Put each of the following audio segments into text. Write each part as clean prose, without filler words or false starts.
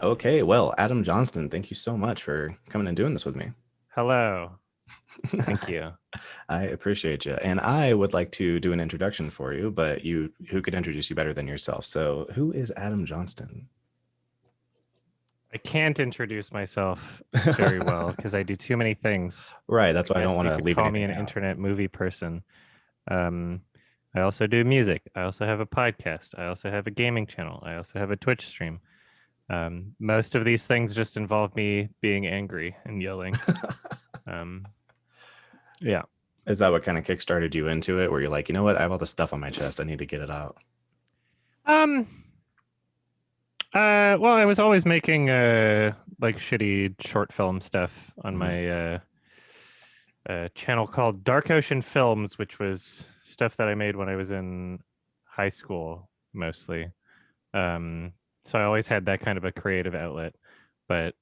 Okay, well, Adam Johnston, thank you so much for coming and doing this with me. Hello. Thank you. I appreciate you. And I would like to do an introduction for you, but who could introduce you better than yourself? So, who is Adam Johnston? I can't introduce myself very well because I do too many things. Right, I that's why I don't guess want you to could leave call me anything an out. internet movie person. Um, I also do music. I also have a podcast. I also have a gaming channel. I also have a Twitch stream. Most of these things just involve me being angry and yelling. Um, yeah. Is that what kind of kickstarted you into it, where you're like, you know what, I have all this stuff on my chest, I need to get it out? Um, well, I was always making like shitty short film stuff on Mhm. my channel called Dark Ocean Films, which was stuff that I made when I was in high school mostly. Um, so I always had that kind of a creative outlet. But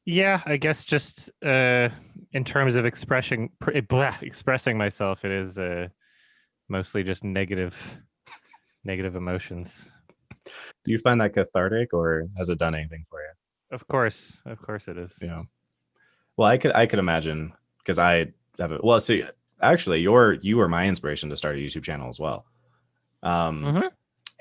yeah, I guess just in terms of expressing myself, it is mostly just negative emotions. Do you find that cathartic, or has it done anything for you? Of course it is. Yeah. Well, I could imagine, because I have a well. So actually, you were my inspiration to start a YouTube channel as well. Um, Mm-hmm.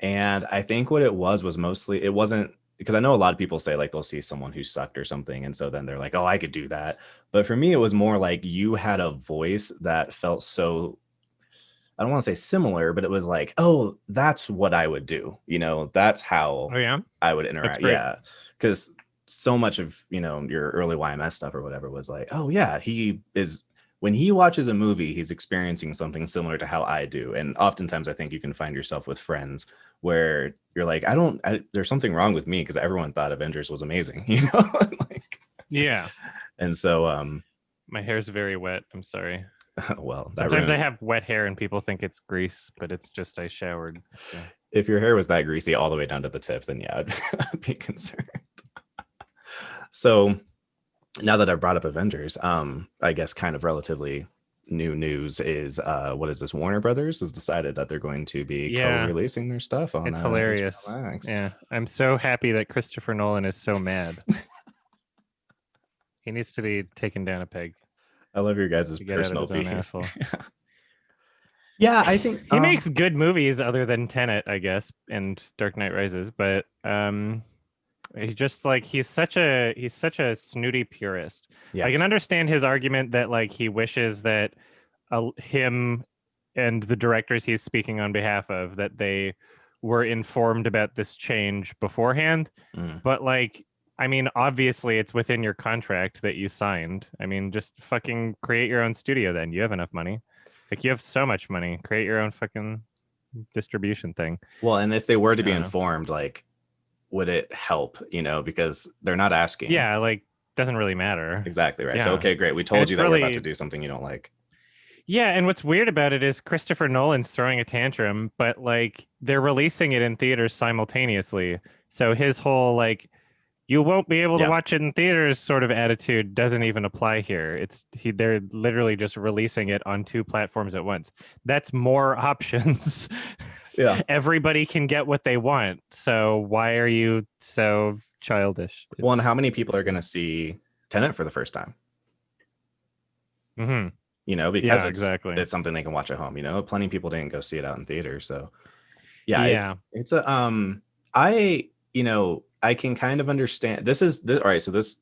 And I think what it was mostly, it wasn't, because I know a lot of people say like they'll see someone who sucked or something. And so then they're like, oh, I could do that. But for me, it was more like you had a voice that felt so, I don't want to say similar, but it was like, oh, that's what I would do. That's how Oh yeah, I would that's interact. great. Yeah. Because so much of, your early YMS stuff or whatever was like, oh, yeah, when he watches a movie, he's experiencing something similar to how I do. And oftentimes I think you can find yourself with friends where you're like, there's something wrong with me because everyone thought Avengers was amazing, like, Yeah, and so, my hair's very wet. I'm sorry. well, that Sometimes I ruins, have wet hair and people think it's grease, but it's just I showered. So. if your hair was that greasy all the way down to the tip, then yeah, I'd be concerned. So now that I've brought up Avengers, I guess kind of relatively new news is what is this? Warner Brothers has decided that they're going to be Yeah, co-releasing their stuff on it's HBO hilarious. Max. Yeah, I'm so happy that Christopher Nolan is so mad. He needs to be taken down a peg I love your guys' to get out of personal his own beef. asshole. Yeah, I think He makes good movies other than Tenet, I guess, and Dark Knight Rises, but he's such a snooty purist. yeah. I can understand his argument that like he wishes that him and the directors he's speaking on behalf of that they were informed about this change beforehand, Mm. but like I mean obviously it's within your contract that you signed. I mean just fucking create your own studio then. You have enough money. Like you have so much money. Create your own fucking distribution thing. Well, and if they were to I be don't know. informed, like, would it help? Because they're not asking. Yeah, like doesn't really matter. Exactly right. So, Yeah. okay, great. We And told you it's that we're about to really do something you don't like. yeah, and what's weird about it is Christopher Nolan's throwing a tantrum, but like they're releasing it in theaters simultaneously. So his whole like you won't be able to Yeah. watch it in theaters sort of attitude doesn't even apply here. They're literally just releasing it on two platforms at once. That's more options. Yeah. Everybody can get what they want. So why are you so childish? Well, and It's how many people are going to see Tenant for the first time? Mhm. Because Yeah, it's exactly. it's something they can watch at home. Plenty of people didn't go see it out in theater. So, yeah, Yeah. it's a I can kind of understand. All right. So this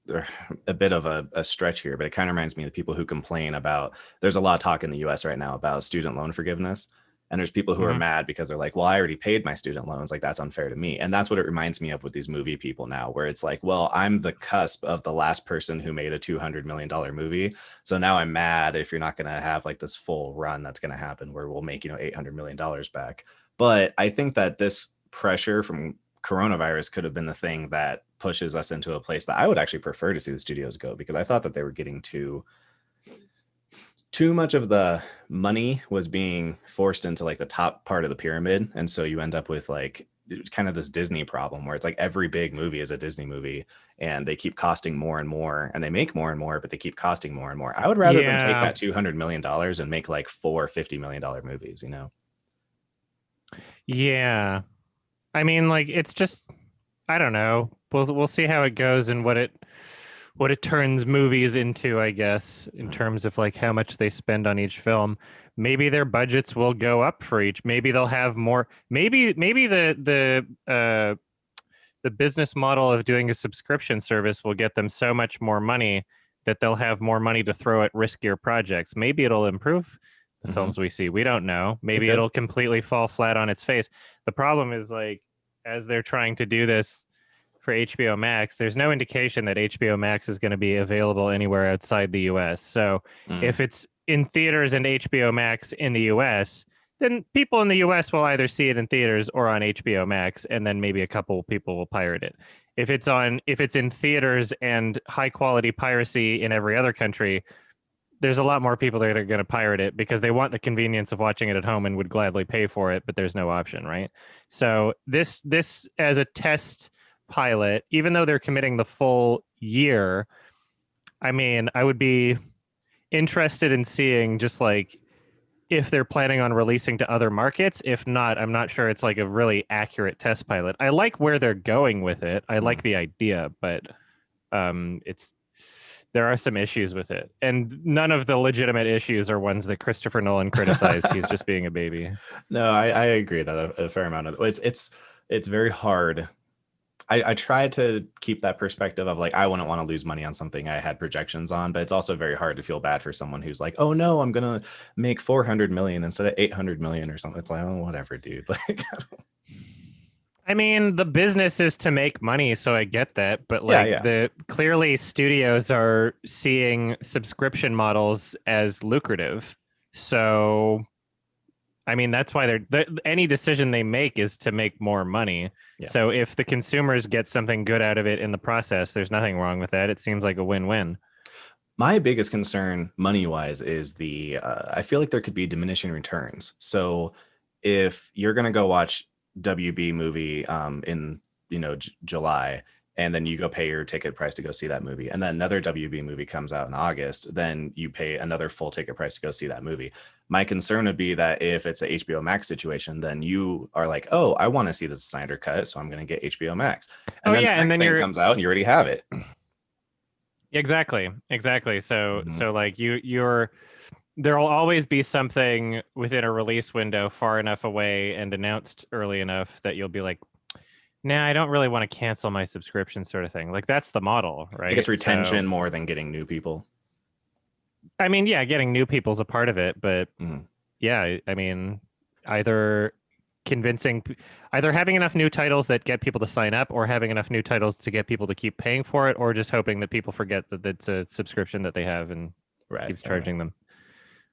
a bit of a stretch here, but it kind of reminds me of the people who complain about. There's a lot of talk in the U.S. right now about student loan forgiveness, and there's people who are Mhm. mad because they're like, "Well, I already paid my student loans. Like that's unfair to me." And that's what it reminds me of with these movie people now, where it's like, "Well, I'm the cusp of the last person who made a $200 million movie, so now I'm mad if you're not going to have like this full run that's going to happen where we'll make $800 million back." But I think that this pressure from coronavirus could have been the thing that pushes us into a place that I would actually prefer to see the studios go, because I thought that they were getting too much of the money was being forced into like the top part of the pyramid. And so you end up with like kind of this Disney problem where it's like every big movie is a Disney movie and they keep costing more and more and they make more and more, but they keep costing more and more. I would rather them take Yeah. that $200 million and make like four $50 million movies. Yeah. I mean, like, it's just, I don't know. We'll see how it goes and what it turns movies into, I guess, in terms of like how much they spend on each film. Maybe their budgets will go up for each. Maybe they'll have more. Maybe the business model of doing a subscription service will get them so much more money that they'll have more money to throw at riskier projects. Maybe it'll improve the Mm-hmm. films we see. We don't know. It Maybe could. it'll completely fall flat on its face. The problem is like as they're trying to do this for HBO Max, there's no indication that HBO Max is going to be available anywhere outside the US. So Mm. if it's in theaters and HBO Max in the US, then people in the US will either see it in theaters or on HBO Max, and then maybe a couple people will pirate it. If it's in theaters and high quality piracy in every other country, there's a lot more people that are going to pirate it because they want the convenience of watching it at home and would gladly pay for it, but there's no option, right? So this as a test pilot, even though they're committing the full year, I mean, I would be interested in seeing just like if they're planning on releasing to other markets. If not, I'm not sure it's like a really accurate test pilot. I like where they're going with it. I like Mm. the idea, but it's there are some issues with it, and none of the legitimate issues are ones that Christopher Nolan criticized. He's just being a baby. No, I agree that a fair amount of it's very hard. I try to keep that perspective of like I wouldn't want to lose money on something I had projections on, but it's also very hard to feel bad for someone who's like, oh no, I'm gonna make 400 million instead of 800 million or something. It's like, oh, whatever, dude. Like, I mean, the business is to make money, so I get that, but yeah, like yeah. the clearly studios are seeing subscription models as lucrative. So, I mean, that's why any decision they make is to make more money. Yeah. So if the consumers get something good out of it in the process, there's nothing wrong with that. It seems like a win-win. My biggest concern money wise is I feel like there could be diminishing returns. So if you're going to go watch WB movie in, July, and then you go pay your ticket price to go see that movie, and then another WB movie comes out in August, then you pay another full ticket price to go see that movie. My concern would be that if it's a HBO Max situation, then you are like, oh, I want to see the Snyder cut, so I'm going to get HBO Max. And Oh then yeah, the and next then thing you're comes out and you already have it. exactly. So Mhm. so like you're there'll always be something within a release window far enough away and announced early enough that you'll be like, nah, I don't really want to cancel my subscription sort of thing. Like that's the model, I guess right? So, retention more than getting new people. I mean, yeah, getting new people's a part of it, but Mhm. yeah, I mean, either convincing, either having enough new titles that get people to sign up or having enough new titles to get people to keep paying for it, or just hoping that people forget that it's a subscription that they have and Right, keeps right. charging them,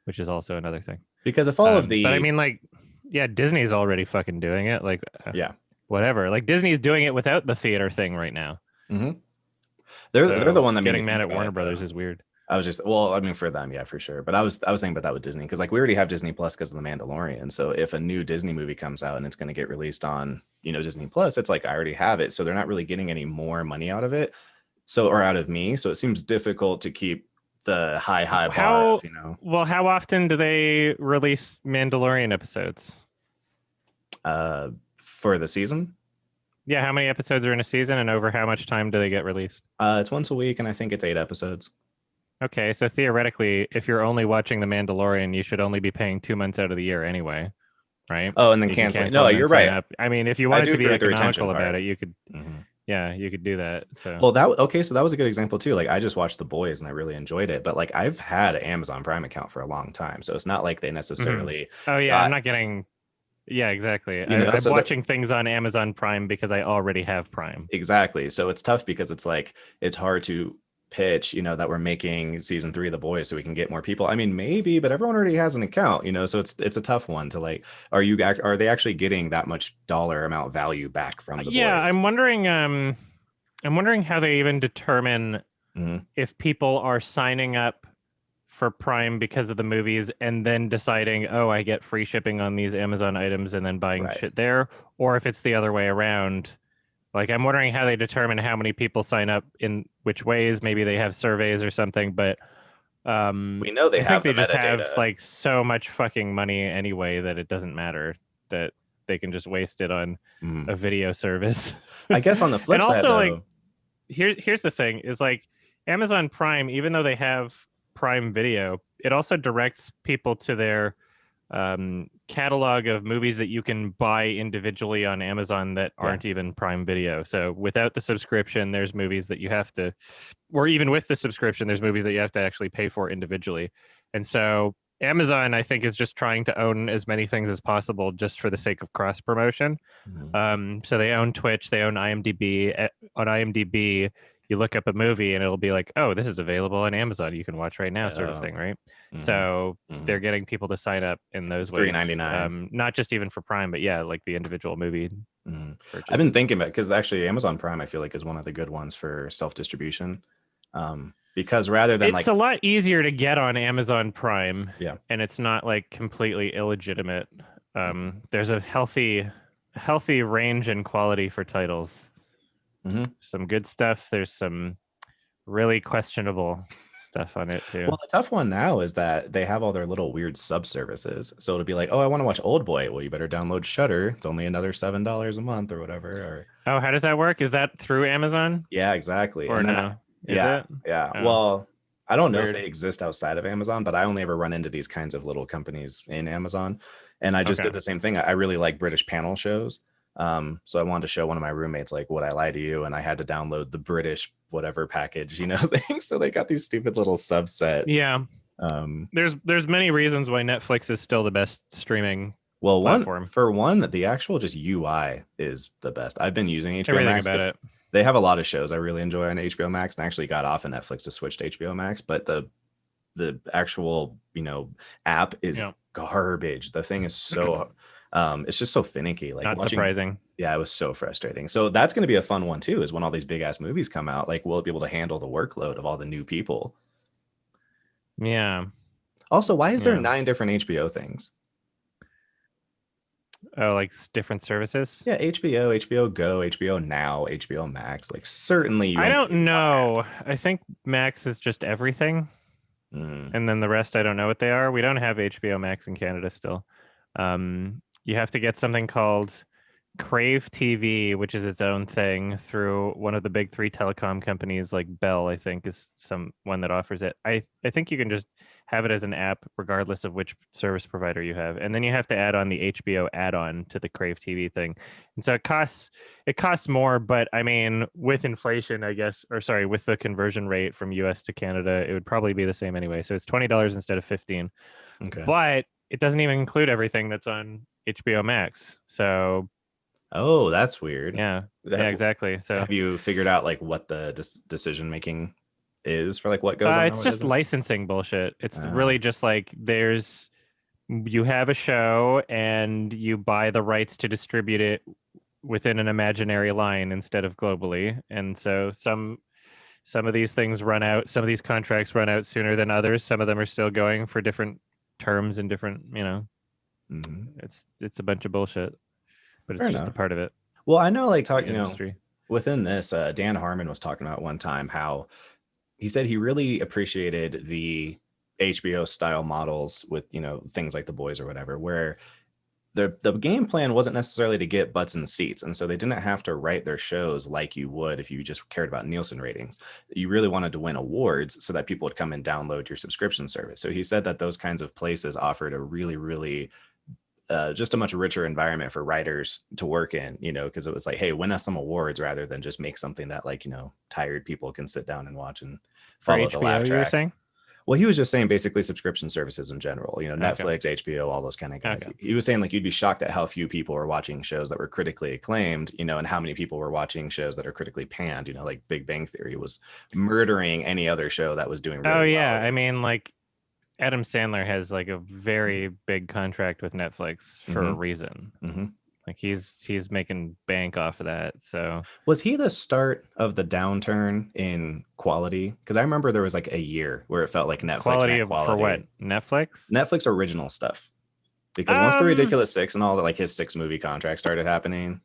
which is also another thing. Because if all of But I the mean, like, yeah, Disney's already fucking doing it. Like, yeah, whatever. Like Disney's doing it without the theater thing right now. hmm they're the So one that made me getting think mad at about Warner it though. Brothers is weird. I was just well, I mean for them, yeah, for sure. But I was thinking about that with Disney because like we already have Disney Plus because of the Mandalorian. So if a new Disney movie comes out and it's going to get released on Disney Plus, it's like I already have it, so they're not really getting any more money out of it. So or out of me. So it seems difficult to keep the high bar How of well? How often do they release Mandalorian episodes? for the season. Yeah, how many episodes are in a season, and over how much time do they get released? It's once a week, and I think it's 8 episodes. Okay, so theoretically, if you're only watching The Mandalorian, you should only be paying 2 months out of the year anyway, right? Oh, and then You can canceling. cancel No, and then you're sign right. up. I mean, if you I wanted do to be agree with the retention economical about part. it, you could, Mhm. yeah, you could do that. So, Well, okay, so that was a good example too. Like I just watched The Boys and I really enjoyed it, but like I've had an Amazon Prime account for a long time, so it's not like they mhm. necessarily Oh yeah, I'm got, not getting. Yeah, exactly. I'm so that watching things on Amazon Prime because I already have Prime. exactly. So it's tough because it's like it's hard to pitch, that we're making season 3 of The Boys so we can get more people. I mean, maybe, but everyone already has an account, so it's a tough one to like. Are they actually getting that much dollar amount value back from The Yeah, Boys? I'm wondering how they even determine Mhm. if people are signing up for Prime because of the movies and then deciding, oh, I get free shipping on these Amazon items and then buying Right. shit there, or if it's the other way around. Like, I'm wondering how they determine how many people sign up in which ways. Maybe they have surveys or something, but We know they I think have the they just have metadata. like so much fucking money anyway that it doesn't matter. That they can just waste it on Mhm. a video service. I guess on the And flip side, also, like, though, here's the thing is like Amazon Prime, even though they have Prime Video, it also directs people to their catalog of movies that you can buy individually on Amazon that yeah. aren't even Prime Video. So without the subscription, there's movies that you have to, or even with the subscription, there's movies that you have to actually pay for individually. And so Amazon, I think, is just trying to own as many things as possible just for the sake of cross promotion. Mhm. So they own Twitch, they own IMDb. On IMDb, you look up a movie and it'll be like, oh, this is available on Amazon. You can watch right now, sort of Yeah. thing, right? Mhm. So they're Mhm. getting people to sign up in those It's three ways. ninety nine. Not just even for Prime, but yeah, like the individual movie Mhm. I've been purchases. thinking about, because actually Amazon Prime, I feel like, is one of the good ones for self distribution, because rather than It's like, a lot easier to get on Amazon Prime, yeah. and it's not like completely illegitimate. There's a healthy range and quality for titles. Mm-hmm. Some good stuff. There's some really questionable stuff on it too. Well, the tough one now is that they have all their little weird sub services. So it'll be like, oh, I want to watch Old Boy. Well, you better download Shutter. It's only another $7 a month or whatever. Or Oh, how does that work? Is that through Amazon yeah, exactly. or And then no? Is yeah, it? yeah. Oh, Well, I don't know if weird. they exist outside of Amazon, but I only ever run into these kinds of little companies in Amazon. And I just Okay. did the same thing. I really like British panel shows. So I wanted to show one of my roommates, like, Would I Lie to You? And I had to download the British whatever package, thing. So they got these stupid little subset. Yeah. Um, There's many reasons why Netflix is still the best streaming well, platform. the actual just UI is the best. I've been using HBO Everything Max about 'cause it. they have a lot of shows I really enjoy on HBO Max, and I actually got off of Netflix to switch to HBO Max, but the actual app is Yeah. garbage. The thing is so it's just so finicky. Like Not watching, surprising. yeah, it was so frustrating. So that's going to be a fun one too, is when all these big ass movies come out, like will it be able to handle the workload of all the new people? Yeah. Also, why is there Yeah. 9 different HBO things? Oh, like different services? Yeah, HBO, HBO Go, HBO Now, HBO Max. Like certainly you I only don't need one app. know. I think Max is just everything. Mm, And then the rest I don't know what they are. We don't have HBO Max in Canada still. You have to get something called Crave TV, which is its own thing, through one of the big three telecom companies, like Bell, I think, is some one that offers it. I think you can just have it as an app regardless of which service provider you have, and then you have to add on the HBO add-on to the Crave TV thing, and so it costs more. But I mean, with inflation, I guess, or sorry, with the conversion rate from US to Canada, it would probably be the same anyway. So it's $20 instead of 15, okay. but it doesn't even include everything that's on HBO Max. So Oh, that's weird. yeah. That, Yeah, exactly. So have you figured out like what the decision making is for like what goes on and it's what just isn't? licensing bullshit. It's Uh, really just like you have a show and you buy the rights to distribute it within an imaginary line instead of globally. And so some of these things run out, some of these contracts run out sooner than others. Some of them are still going for different terms and different. mhm. It's a bunch of bullshit, but Fair it's just a enough. part of it, Well, I know like the talk, industry. within this, Dan Harmon was talking about one time how he said he really appreciated the HBO style models with, things like The Boys or whatever, where the game plan wasn't necessarily to get butts in the seats. And so they didn't have to write their shows like you would if you just cared about Nielsen ratings. You really wanted to win awards so that people would come and download your subscription service. So he said that those kinds of places offered a really, really just a much richer environment for writers to work in, because it was like, hey, win us some awards rather than just make something that like, tired people can sit down and watch and For follow the laugh HBO, you were track. saying? Well, he was just saying basically subscription services in general, Okay. Netflix, HBO, all those kind of guys. Okay. He was saying like you'd be shocked at how few people were watching shows that were critically acclaimed, and how many people were watching shows that are critically panned, like Big Bang Theory was murdering any other show that was doing Oh really yeah. well. I mean, like Adam Sandler has like a very big contract with Netflix for a Mm-hmm. reason. Mm-hmm. Like he's making bank off of that. So Was he the start of the downturn in quality? Because I remember there was like a year where it felt like Netflix quality meant of for what? quality. Netflix? Netflix original stuff. Because once the Um Ridiculous Six and all that, like his 6 movie contract started happening,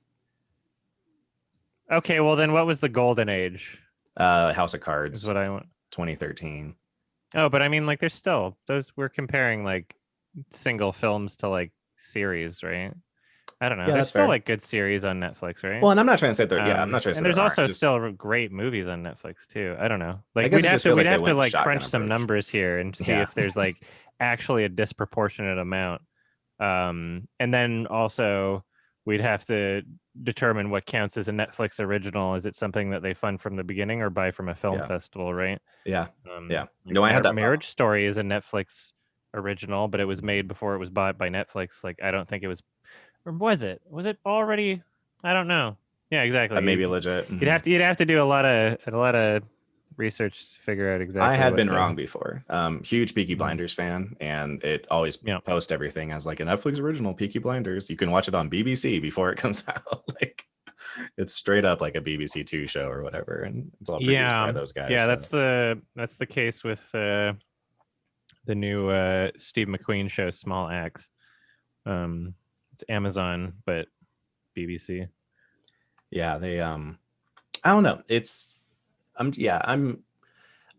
okay, well then what was the golden age? House of Is Cards, what I want. 2013. Oh, but I mean like there's still those we're comparing like single films to like series, right? I don't know. Yeah, There's that's still fair. like good series on Netflix, right? Well, and I'm not trying to say that. Yeah, I'm not trying to And say there there's aren't. also Just still great movies on Netflix too. I don't know. I Like guess it just feels we'd like they have to went like shotgun crunch some approach. numbers here and see Yeah. if there's like actually a disproportionate amount. And then also we'd have to determine what counts as a Netflix original. Is it something that they fund from the beginning or buy from a film Yeah. festival, right? Yeah. Yeah. Like No, I had that problem. Marriage Story is a Netflix original, but it was made before it was bought by Netflix. Like I don't think it was, or was it? Was it already? I don't know. Yeah, That exactly. may be legit. You'd have to do a lot of research to figure out I exactly had what been the wrong before. Huge Peaky Mhm. Blinders fan, and it always Yeah. post everything as like a Netflix original, Peaky Blinders. You can watch it on BBC before it comes out. Like it's straight up like a BBC Two show or whatever, and it's all produced by Yeah. those guys. Yeah, So that's the case with the new Steve McQueen show Small Axe. It's Amazon but BBC. yeah, they I don't know.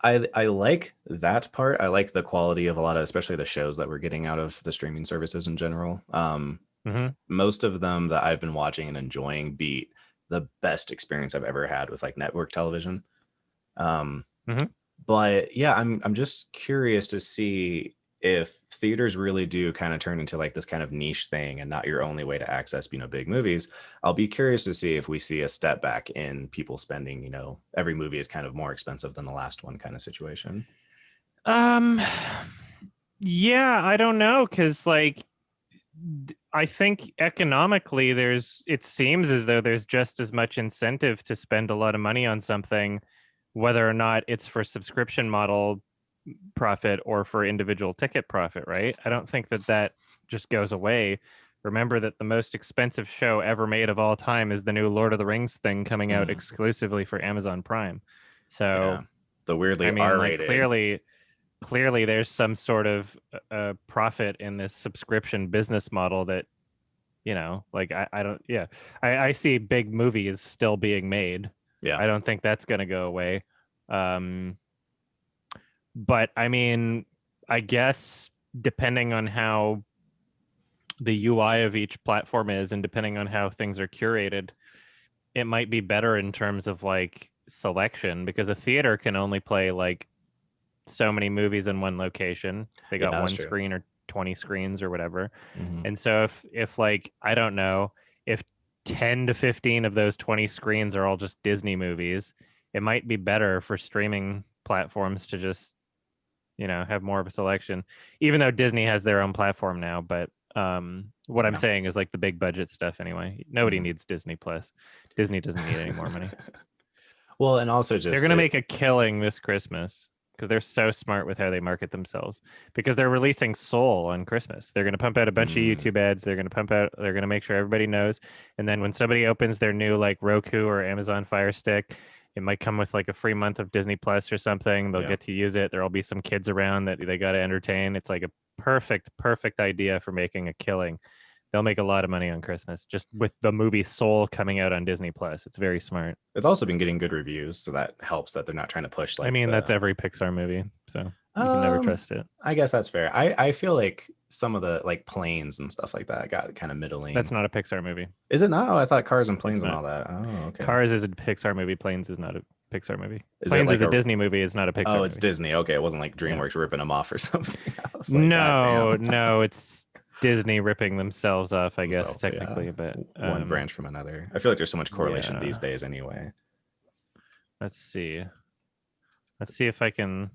I like that part. I like the quality of a lot of, especially the shows that we're getting out of the streaming services in general. Mhm. Most of them that I've been watching and enjoying beat the best experience I've ever had with like network television. Um, Mhm. but yeah, I'm just curious to see if theaters really do kind of turn into like this kind of niche thing and not your only way to access, big movies. I'll be curious to see if we see a step back in people spending, every movie is kind of more expensive than the last one kind of situation. Um yeah, I don't know cuz like I think economically it seems as though there's just as much incentive to spend a lot of money on something whether or not it's for subscription model profit or for individual ticket profit, right? I don't think that just goes away. Remember that the most expensive show ever made of all time is the new Lord of the Rings thing coming out Mm, exclusively for Amazon Prime. yeah. So, The I weirdly mean, like R-rated. clearly there's some sort of profit in this subscription business model that, like I don't, yeah, I see big movies still being made. Yeah. I don't think that's going to go away. Um, but I mean, I guess depending on how the UI of each platform is and depending on how things are curated, it might be better in terms of like selection because a theater can only play like so many movies in one location. They Yeah, got that's one true. screen or 20 screens or whatever. Hmm. And so if like I don't know, if 10 to 15 of those 20 screens are all just Disney movies, it might be better for streaming platforms to just have more of a selection, even though Disney has their own platform now. But what I'm Yeah. saying is like the big budget stuff anyway. Nobody Hmm. needs Disney Plus. Disney doesn't need any more money. Well, and also They're just gonna it. make a killing this Christmas because they're so smart with how they market themselves. Because they're releasing Soul on Christmas. They're gonna pump out a bunch of Mm, YouTube ads. They're gonna make sure everybody knows. And then when somebody opens their new like Roku or Amazon Fire Stick, it might come with like a free month of Disney Plus or something. They'll yeah. get to use it. There'll be some kids around that they got to entertain. It's like a perfect idea for making a killing. They'll make a lot of money on Christmas just with the movie Soul coming out on Disney Plus. It's very smart. It's also been getting good reviews, so that helps that they're not trying to push I like mean, that's the. every Pixar movie, so you can never Um, trust it. I guess that's fair. I feel like some of the like planes and stuff like that got kind of That's middling. not a Pixar movie. Is it not? Oh, I thought Cars and It's Planes and not. all that. Oh, okay. Cars is a Pixar movie. Planes is not a Pixar movie. Is it Planes like is a a? Disney movie. It's not a Oh, Pixar it's movie. Disney. Okay, it wasn't like Yeah. DreamWorks ripping them off or something. I was like, God damn. No, it's Disney ripping themselves off, I guess, Themselves, yeah. technically. But One branch from another. I feel like there's so much correlation these yeah. days anyway. Let's see. Let's see if I can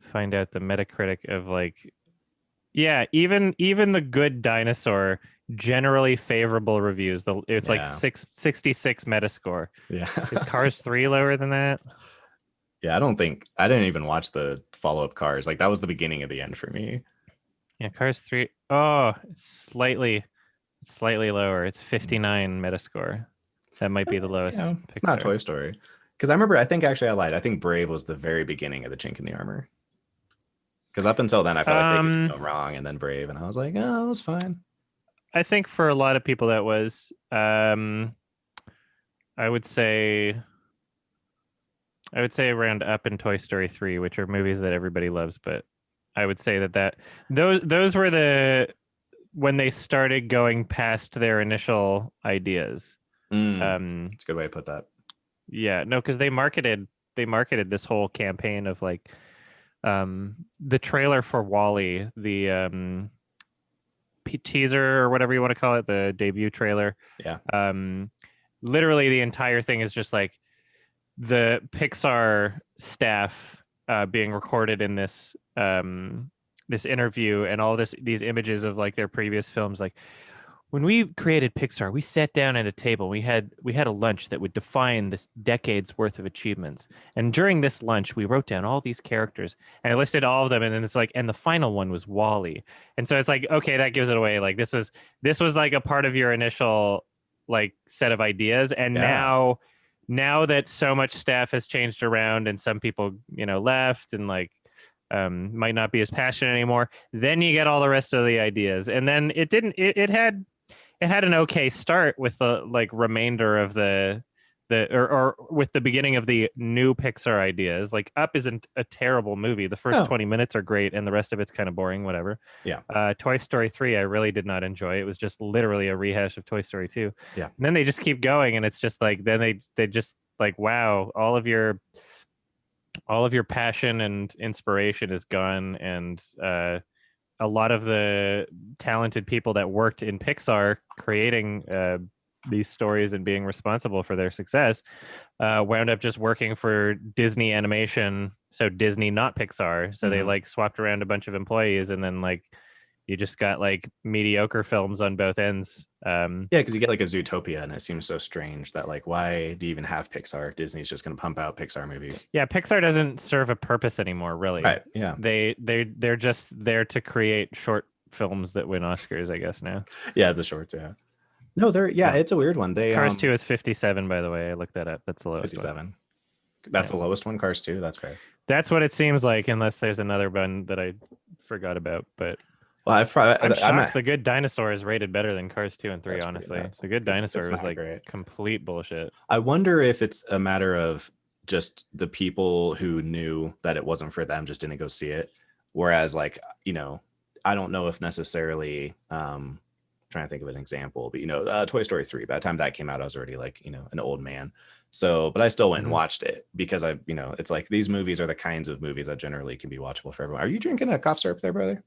find out the Metacritic of like. Yeah, even the Good Dinosaur generally favorable reviews. It's like Yeah. 66 Metascore. Yeah. Is Cars 3 lower than that? Yeah, I didn't even watch the follow-up Cars. Like that was the beginning of the end for me. Yeah, Cars 3. Oh, it's slightly lower. It's 59 Metascore. That might be the lowest It's not Pixar. Toy Story. Because I remember, I think actually I lied. I think Brave was the very beginning of the chink in the armor. Because up until then, I felt like they could do Um, no wrong, and then Brave, and I was like, oh, it was fine. I think for a lot of people that was I would say around Up and Toy Story 3, which are movies that everybody loves, but I would say that those were when they started going past their initial ideas. It's a good way to put that. Yeah, no, because they marketed this whole campaign of like the trailer for Wall-E, the teaser or whatever you want to call it, the debut trailer. Yeah. Literally the entire thing is just like the Pixar staff being recorded in this this interview, and all these images of like their previous films. Like, when we created Pixar, we sat down at a table. We had a lunch that would define this decade's worth of achievements. And during this lunch, we wrote down all these characters, and I listed all of them. And then it's like, and the final one was Wall-E. And so it's like, okay, that gives it away. Like, this was like a part of your initial like set of ideas. And Yeah. now that so much staff has changed around and some people, left and like might not be as passionate anymore, then you get all the rest of the ideas. And then it had an okay start with the like remainder of or with the beginning of the new Pixar ideas. Like, Up isn't a terrible movie. The first 20 minutes are great, and the rest of it's kind of boring, whatever. Yeah. Toy Story 3, I really did not enjoy. It was just literally a rehash of Toy Story 2. Yeah. And then they just keep going, and it's just like, then they just like, wow, all of your passion and inspiration is gone, and a lot of the talented people that worked in Pixar creating these stories and being responsible for their success wound up just working for Disney Animation. So Disney, not Pixar. So they like swapped around a bunch of employees, and then like you just got like mediocre films on both ends. Yeah, because you get like a Zootopia, and it seems so strange that like, why do you even have Pixar if Disney's just going to pump out Pixar movies? Yeah, Pixar doesn't serve a purpose anymore, really. Right. Yeah. They're just there to create short films that win Oscars, I guess now. Yeah, the shorts. Yeah. No, it's a weird one. Cars 2 is 57, by the way. I looked that up. That's the lowest 57. one. That's the lowest one. Cars 2. That's fair. That's what it seems like, unless there's another one that I forgot about. But well, I'm shocked The Good Dinosaur is rated better than Cars 2 and 3. Honestly, The Good Dinosaur was like great. Complete bullshit. I wonder if it's a matter of just the people who knew that it wasn't for them just didn't go see it. Whereas, like, I don't know if necessarily. Trying to think of an example, but Toy Story 3, by the time that came out, I was already like, an old man. So, but I still went and watched it because it's like these movies are the kinds of movies that generally can be watchable for everyone. Are you drinking a cough syrup there, brother?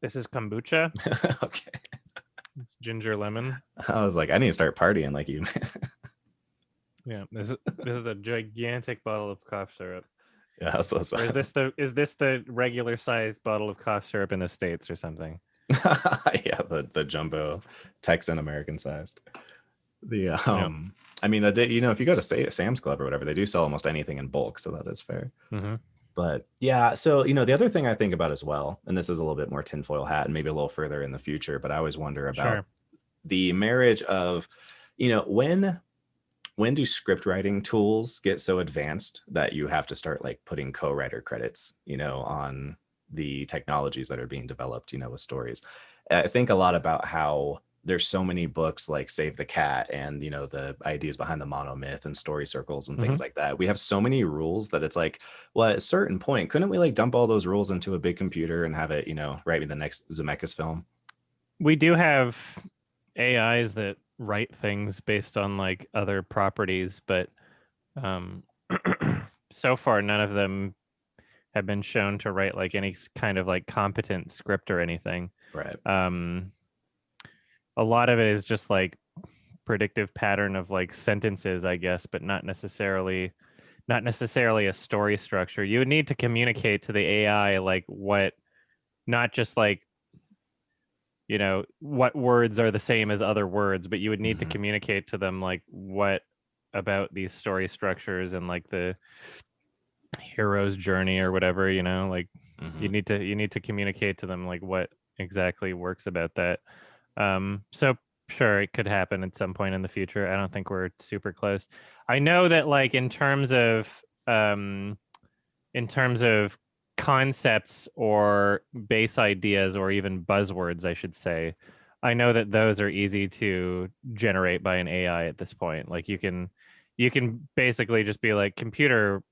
This is kombucha. Okay. It's ginger lemon. I was like, I need to start partying like you. Yeah, this is a gigantic bottle of cough syrup. Yeah, so is this the regular sized bottle of cough syrup in the States or something? Yeah, the jumbo Texan American sized. I mean, if you go to Sam's Club or whatever, they do sell almost anything in bulk, so that is fair. But yeah, so the other thing I think about as well, and this is a little bit more tinfoil hat and maybe a little further in the future, but I always wonder about the marriage of, when do script writing tools get so advanced that you have to start like putting co-writer credits, on the technologies that are being developed, with stories. I think a lot about how there's so many books like Save the Cat and, the ideas behind the monomyth and story circles and things like that. We have so many rules that it's like, well, at a certain point, couldn't we like dump all those rules into a big computer and have it, write me the next Zemeckis film? We do have AIs that write things based on like other properties, but so far none of them have been shown to write like any kind of like competent script or anything. Right. A lot of it is just like predictive pattern of like sentences, I guess, but not necessarily a story structure. You would need to communicate to the AI like what, not just like, what words are the same as other words, but you would need to communicate to them like what about these story structures and like the hero's journey or whatever, like you need to communicate to them like what exactly works about that. So sure, it could happen at some point in the future. I don't think we're super close. I know that like in terms of concepts or base ideas or even buzzwords, I should say, I know that those are easy to generate by an AI at this point. Like you can basically just be like, computer,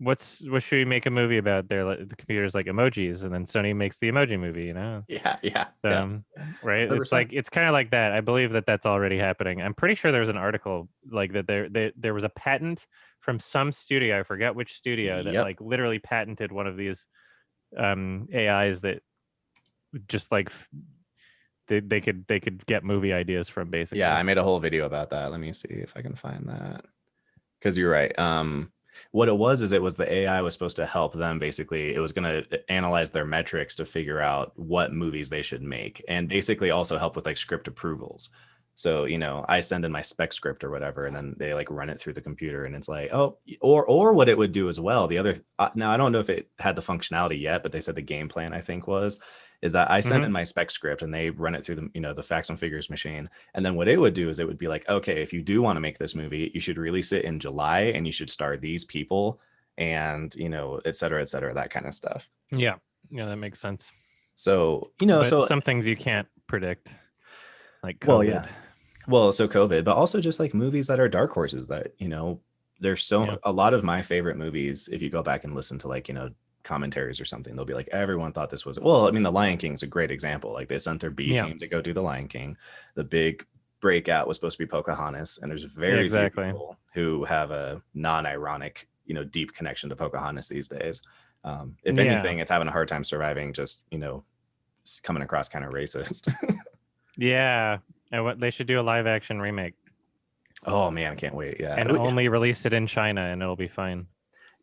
what should we make a movie about? They're like, the computer's like emojis, and then Sony makes the emoji movie, you know? Yeah, yeah, yeah. Um, right? It's 100%. like it's kind of like that. I believe that that's already happening. I'm pretty sure there was an article like that. There was a patent from some studio. I forget which studio that Yep. like literally patented one of these AIs that just like they could get movie ideas from basically. Yeah, I made a whole video about that. Let me see if I can find that. Because you're right. What it was is it was the AI was supposed to help them. Basically, it was going to analyze their metrics to figure out what movies they should make, and basically also help with like script approvals. So, I send in my spec script or whatever, and then they like run it through the computer, and it's like, oh, or what it would do as well. The other now I don't know if it had the functionality yet, but they said the game plan I think was is that I sent in my spec script and they run it through the facts and figures machine. And then what it would do is it would be like, okay, if you do want to make this movie, you should release it in July and you should star these people and, et cetera, that kind of stuff. Yeah. Yeah, that makes sense. So, but so some things you can't predict, like COVID. Well, yeah. Well, so COVID, but also just like movies that are dark horses that, there's a lot of my favorite movies. If you go back and listen to like, commentaries or something, they'll be like, everyone thought this was, well, I mean, The Lion King is a great example. Like they sent their B team to go do The Lion King. The big breakout was supposed to be Pocahontas, and there's very few people who have a non-ironic, deep connection to Pocahontas these days. If anything, it's having a hard time surviving, just coming across kind of racist. Yeah, and what they should do a live action remake. Oh man, I can't wait. Yeah, and only release it in China, and it'll be fine.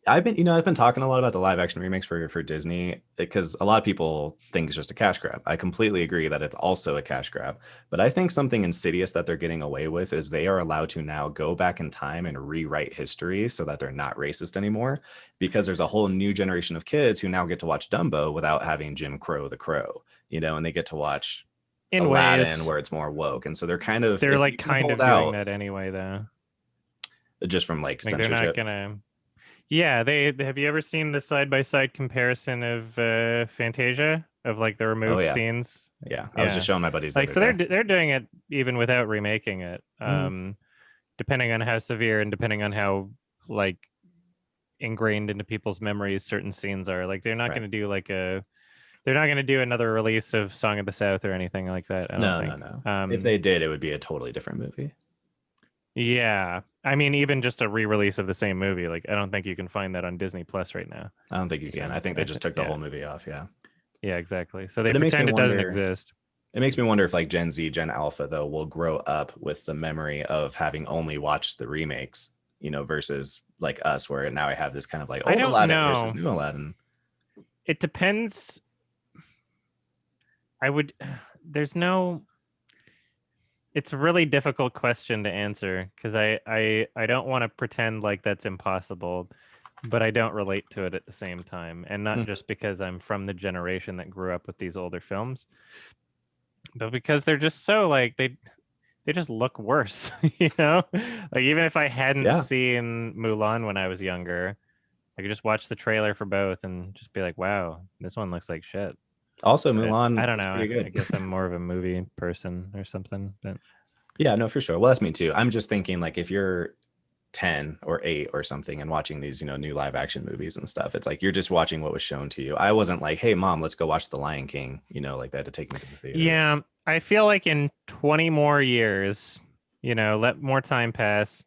I've been talking a lot about the live action remakes for Disney because a lot of people think it's just a cash grab. I completely agree that it's also a cash grab, but I think something insidious that they're getting away with is they are allowed to now go back in time and rewrite history so that they're not racist anymore, because there's a whole new generation of kids who now get to watch Dumbo without having Jim Crow the Crow, and they get to watch in Aladdin ways where it's more woke. And so they're like kind of doing that anyway, though. Just from like censorship. They're not gonna. Yeah, have you ever seen the side-by-side comparison of Fantasia of like the removed scenes? Yeah, I was just showing my buddies. Like, so they're doing it even without remaking it. Depending on how severe and depending on how like ingrained into people's memories certain scenes are. Like, they're not going to do like they're not going to do another release of Song of the South or anything like that. I don't think. No. If they did, it would be a totally different movie. Yeah, I mean, even just a re-release of the same movie, like I don't think you can find that on Disney Plus right now. I don't think you can. I think they just took the whole movie off. Yeah. Yeah, exactly. So they pretend it doesn't exist. It makes me wonder if like Gen Z, Gen Alpha though will grow up with the memory of having only watched the remakes, versus like us, where now I have this kind of like old Aladdin versus new Aladdin. It depends. It's a really difficult question to answer because I don't want to pretend like that's impossible, but I don't relate to it at the same time. And not just because I'm from the generation that grew up with these older films, but because they're just so like they just look worse, Like even if I hadn't seen Mulan when I was younger, I could just watch the trailer for both and just be like, wow, this one looks like shit. Also, Mulan. I don't know. I guess I'm more of a movie person or something. But yeah, no, for sure. Well, that's me too. I'm just thinking like if you're 10 or 8 or something and watching these, new live action movies and stuff, it's like you're just watching what was shown to you. I wasn't like, hey, Mom, let's go watch The Lion King. Like that to take me to the theater. Yeah, I feel like in 20 more years, let more time pass.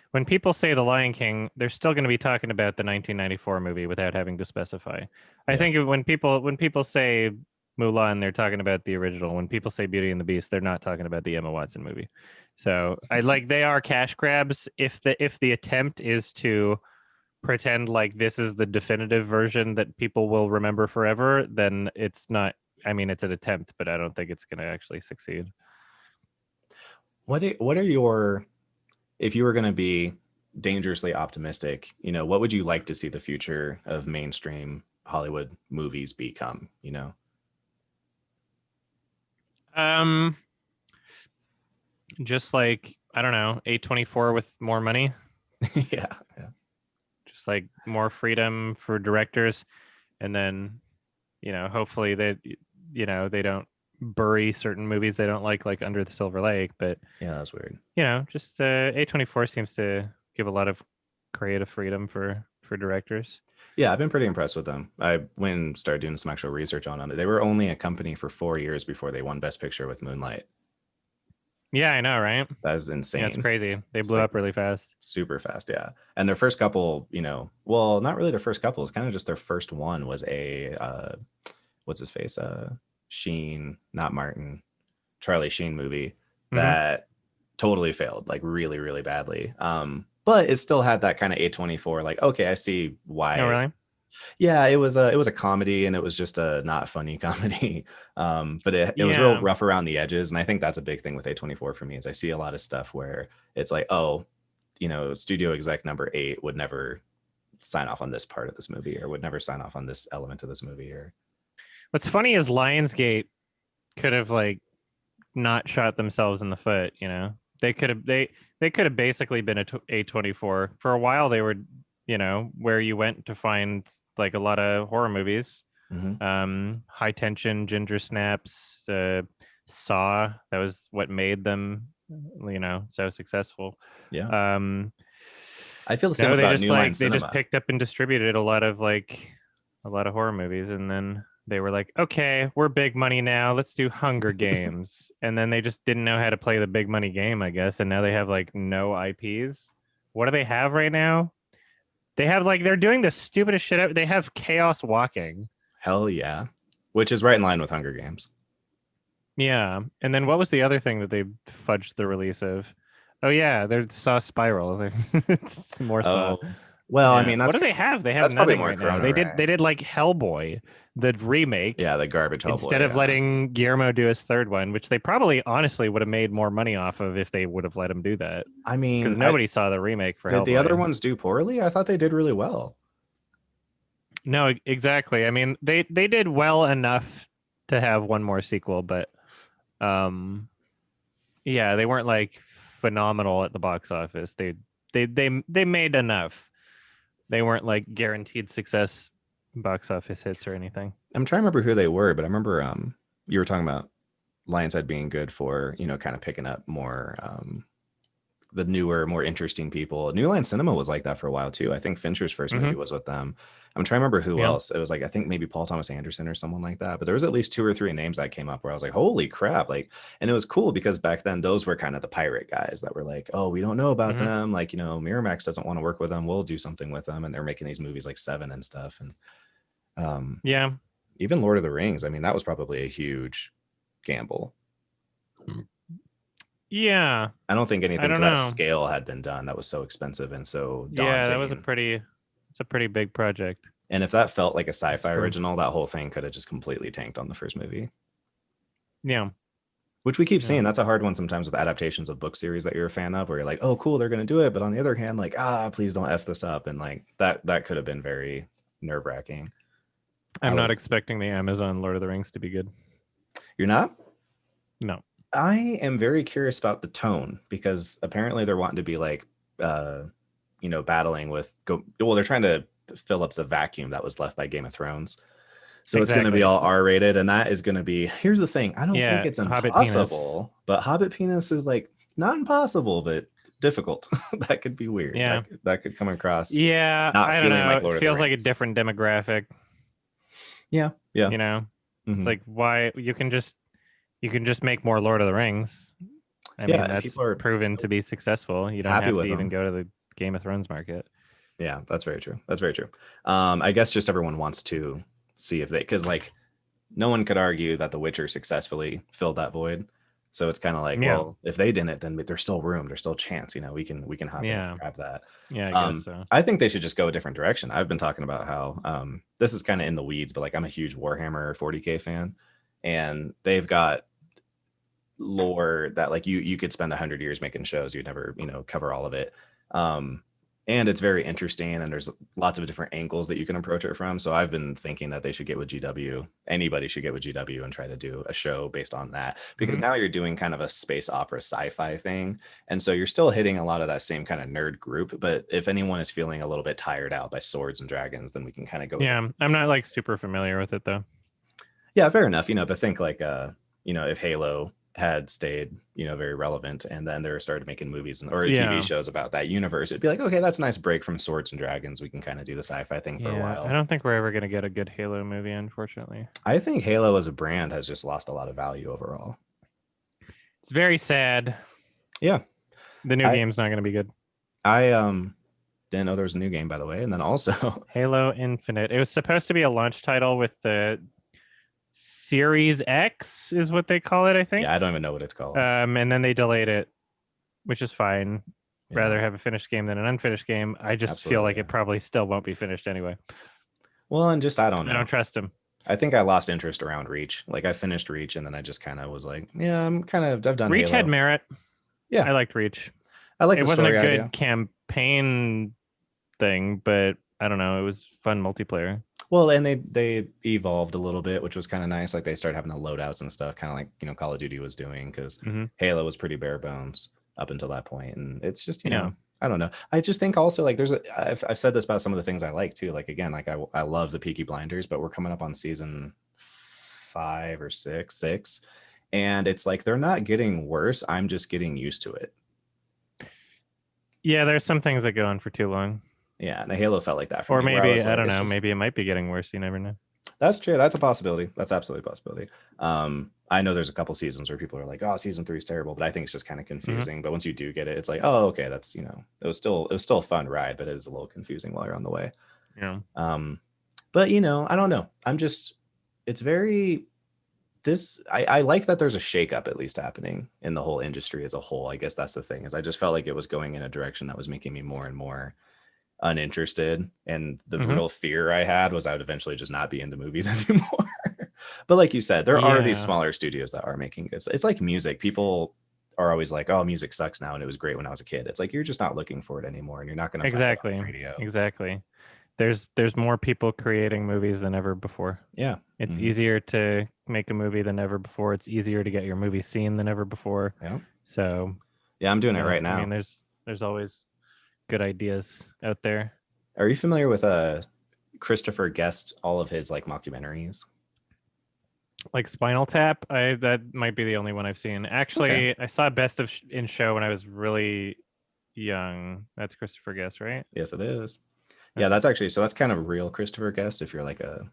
When people say The Lion King, they're still going to be talking about the 1994 movie without having to specify. I think when people say Mulan, they're talking about the original. When people say Beauty and the Beast, they're not talking about the Emma Watson movie. So they are cash grabs. If the attempt is to pretend like this is the definitive version that people will remember forever, then it's not. I mean, it's an attempt, but I don't think it's going to actually succeed. What are your, if you were going to be dangerously optimistic, what would you like to see the future of mainstream Hollywood movies become? Just like, I don't know, A24 with more money. Yeah. Just like more freedom for directors, and then, hopefully they don't bury certain movies they don't like Under the Silver Lake. But yeah, that's weird. Just A24 seems to give a lot of creative freedom for for directors. Yeah, I've been pretty impressed with them. I went and started doing some actual research on them. They were only a company for 4 years before they won Best Picture with Moonlight. Yeah, I know, right? That is Yeah, it's insane. crazy. They It's blew like up really fast. super fast, yeah. And their first couple, well, not really their first couple. It's kind of just their first one was a what's his face? Sheen, not Martin, Charlie Sheen movie Hmm. that totally failed, like really, really badly. But it still had that kind of A24, like, okay, I see Oh, why. really? Yeah, it was a comedy, and it was just a not funny comedy. But it was real Yeah. rough around the edges. And I think that's a big thing with A24 for me is I see a lot of stuff where it's like, oh, studio exec number 8 would never sign off on this part of this movie or would never sign off on this element of this movie or What's funny is Lionsgate could have like not shot themselves in the foot. They could have basically been a A24 for a while. They were, where you went to find like a lot of horror movies. Mhm. High Tension, Ginger Snaps, Saw. That was what made them, so successful. Yeah. Um, I feel the same no, they about just New Line like they just Cinema. picked up and distributed a lot of horror movies, and then they were like, okay, we're big money now. Let's do Hunger Games. And then they just didn't know how to play the big money game, I guess. And now they have like no IPs. What do they have right now? They have like they're doing the stupidest shit ever. They have Chaos Walking. Hell yeah. Which is right in line with Hunger Games. Yeah. And then what was the other thing that they fudged the release of? Oh yeah, they saw Spiral. It's more Saw. Oh, well, I Yeah. mean What do they have? They have that's probably nothing more right now. Corona, right? They did like Hellboy, the remake, Yeah, the garbage instead Hellboy. of Yeah. letting Guillermo do his third one, which they probably honestly would have made more money off of if they would have let him do that. I Because mean, nobody saw the remake for did the other Hellboy. ones do poorly? I thought they did really well. No, exactly. I mean, they did well enough to have one more sequel, but um yeah, they weren't like phenomenal at the box office. They made enough. They weren't like guaranteed success box office hits or anything. I'm trying to remember who they were, but I remember you were talking about Lionshead being good for, kind of picking up more the newer, more interesting people. New Line Cinema was like that for a while too. I think Fincher's first movie was with them. I'm trying to remember who Yeah. else. It was like I think maybe Paul Thomas Anderson or someone like that. But there was at least 2 or 3 names that came up where I was like, holy crap! Like, and it was cool because back then those were kind of the pirate guys that were like, oh, we don't know about Hmm. them. Like, Miramax doesn't want to work with them. We'll do something with them. And they're making these movies like Seven and stuff. And Yeah. even Lord of the Rings. I mean, that was probably a huge gamble. Yeah. I don't think I anything to don't that know. scale had been done. That was so expensive and so Yeah, that was daunting. it's a pretty big project. And if that felt like a sci-fi For- original, that whole thing could have just completely tanked on the first movie. Yeah. Which we keep Yeah. seeing. That's a hard one sometimes with adaptations of book series that you're a fan of, where you're like, oh, cool, they're gonna do it. But on the other hand, like, please don't F this up. And like that could have been very nerve-wracking. I'm not expecting the Amazon Lord of the Rings to be good. You're not? No. I am very curious about the tone because apparently they're wanting to be like battling with they're trying to fill up the vacuum that was left by Game of Thrones. So it's going to be all R-rated, and that is going to be. Here's the thing: I don't think it's Hobbit impossible, but Hobbit penis is like not impossible, but difficult. That could be weird. Yeah. That could come across. Yeah, not I don't feeling know. like Lord It of the feels like a Rings. different demographic. Yeah. It's like why you can just make more Lord of the Rings. I mean, that's people are proven to be successful. You don't happy have to with even them. go to the Game of Thrones market. Yeah, that's very true. That's very true. I guess just everyone wants to see if because like no one could argue that The Witcher successfully filled that void. So it's kind of like, well, if they didn't, then there's still room. There's still chance. We can hop in and grab that. Yeah, I guess so. I think they should just go a different direction. I've been talking about how this is kind of in the weeds, but like I'm a huge Warhammer 40K fan, and they've got lore that like you could spend 100 years making shows, you'd never cover all of it. And it's very interesting, and there's lots of different angles that you can approach it from. So I've been thinking that they should get with GW. Anybody should get with GW and try to do a show based on that, because now you're doing kind of a space opera sci-fi thing. And so you're still hitting a lot of that same kind of nerd group. But if anyone is feeling a little bit tired out by swords and dragons, then we can kind of go. Yeah, I'm not like super familiar with it though. Yeah, fair enough. But think like, if Halo had stayed, very relevant, and then they started making movies or Yeah. TV shows about that universe, it'd be like, okay, that's a nice break from Swords and Dragons. We can kind of do the sci-fi thing for a while. I don't think we're ever gonna get a good Halo movie, unfortunately. I think Halo as a brand has just lost a lot of value overall. It's very sad. Yeah. The new game's not gonna be good. I didn't know there was a new game, by the way. And then also Halo Infinite. It was supposed to be a launch title with the Series X is what they call it, I think. Yeah, I don't even know what it's called. And then they delayed it, which is fine. Yeah. Rather have a finished game than an unfinished game. I just feel like it probably still won't be finished anyway. Well, and just I don't know. I don't trust him. I think I lost interest around Reach. Like I finished Reach, and then I just kind of was like, yeah, I've done Reach Halo. had merit. Yeah, I liked Reach. I like. It wasn't a good campaign thing, but I don't know. It was fun multiplayer. Well, and they evolved a little bit, which was kind of nice. Like they started having the loadouts and stuff, kind of like Call of Duty was doing, because Halo was pretty bare bones up until that point, and it's just I don't know. I just think also like I've said this about some of the things I like too. Like again, like I love the Peaky Blinders, but we're coming up on season 5 or 6, and it's like they're not getting worse. I'm just getting used to it. Yeah, there's some things that go on for too long. Yeah, and Halo felt like that for me. Or maybe I don't know. Just... Maybe it might be getting worse. You never know. That's true. That's a possibility. That's absolutely a possibility. I know there's a couple seasons where people are like, "Oh, season 3 is terrible," but I think it's just kind of confusing. But once you do get it, it's like, "Oh, okay, that's it was still a fun ride, but it is a little confusing while you're on the way." Yeah. But I don't know. It's very. I like that there's a shakeup at least happening in the whole industry as a whole. I guess that's the thing, is I just felt like it was going in a direction that was making me more and more uninterested, and the real fear I had was I would eventually just not be into movies anymore. But like you said, there are these smaller studios that are making good. It's like music. People are always like, "Oh, music sucks now," and it was great when I was a kid. It's like you're just not looking for it anymore, and you're not going to find it on the radio. Exactly. There's more people creating movies than ever before. Yeah, it's easier to make a movie than ever before. It's easier to get your movie seen than ever before. Yeah. So yeah, I'm doing it right now. I mean, there's always good ideas out there. Are you familiar with Christopher Guest, all of his like mockumentaries? Like Spinal Tap? That might be the only one I've seen. Actually, I saw Best in Show when I was really young. That's Christopher Guest, right? Yes, it is. Yeah, that's actually, so that's kind of real Christopher Guest if you're like a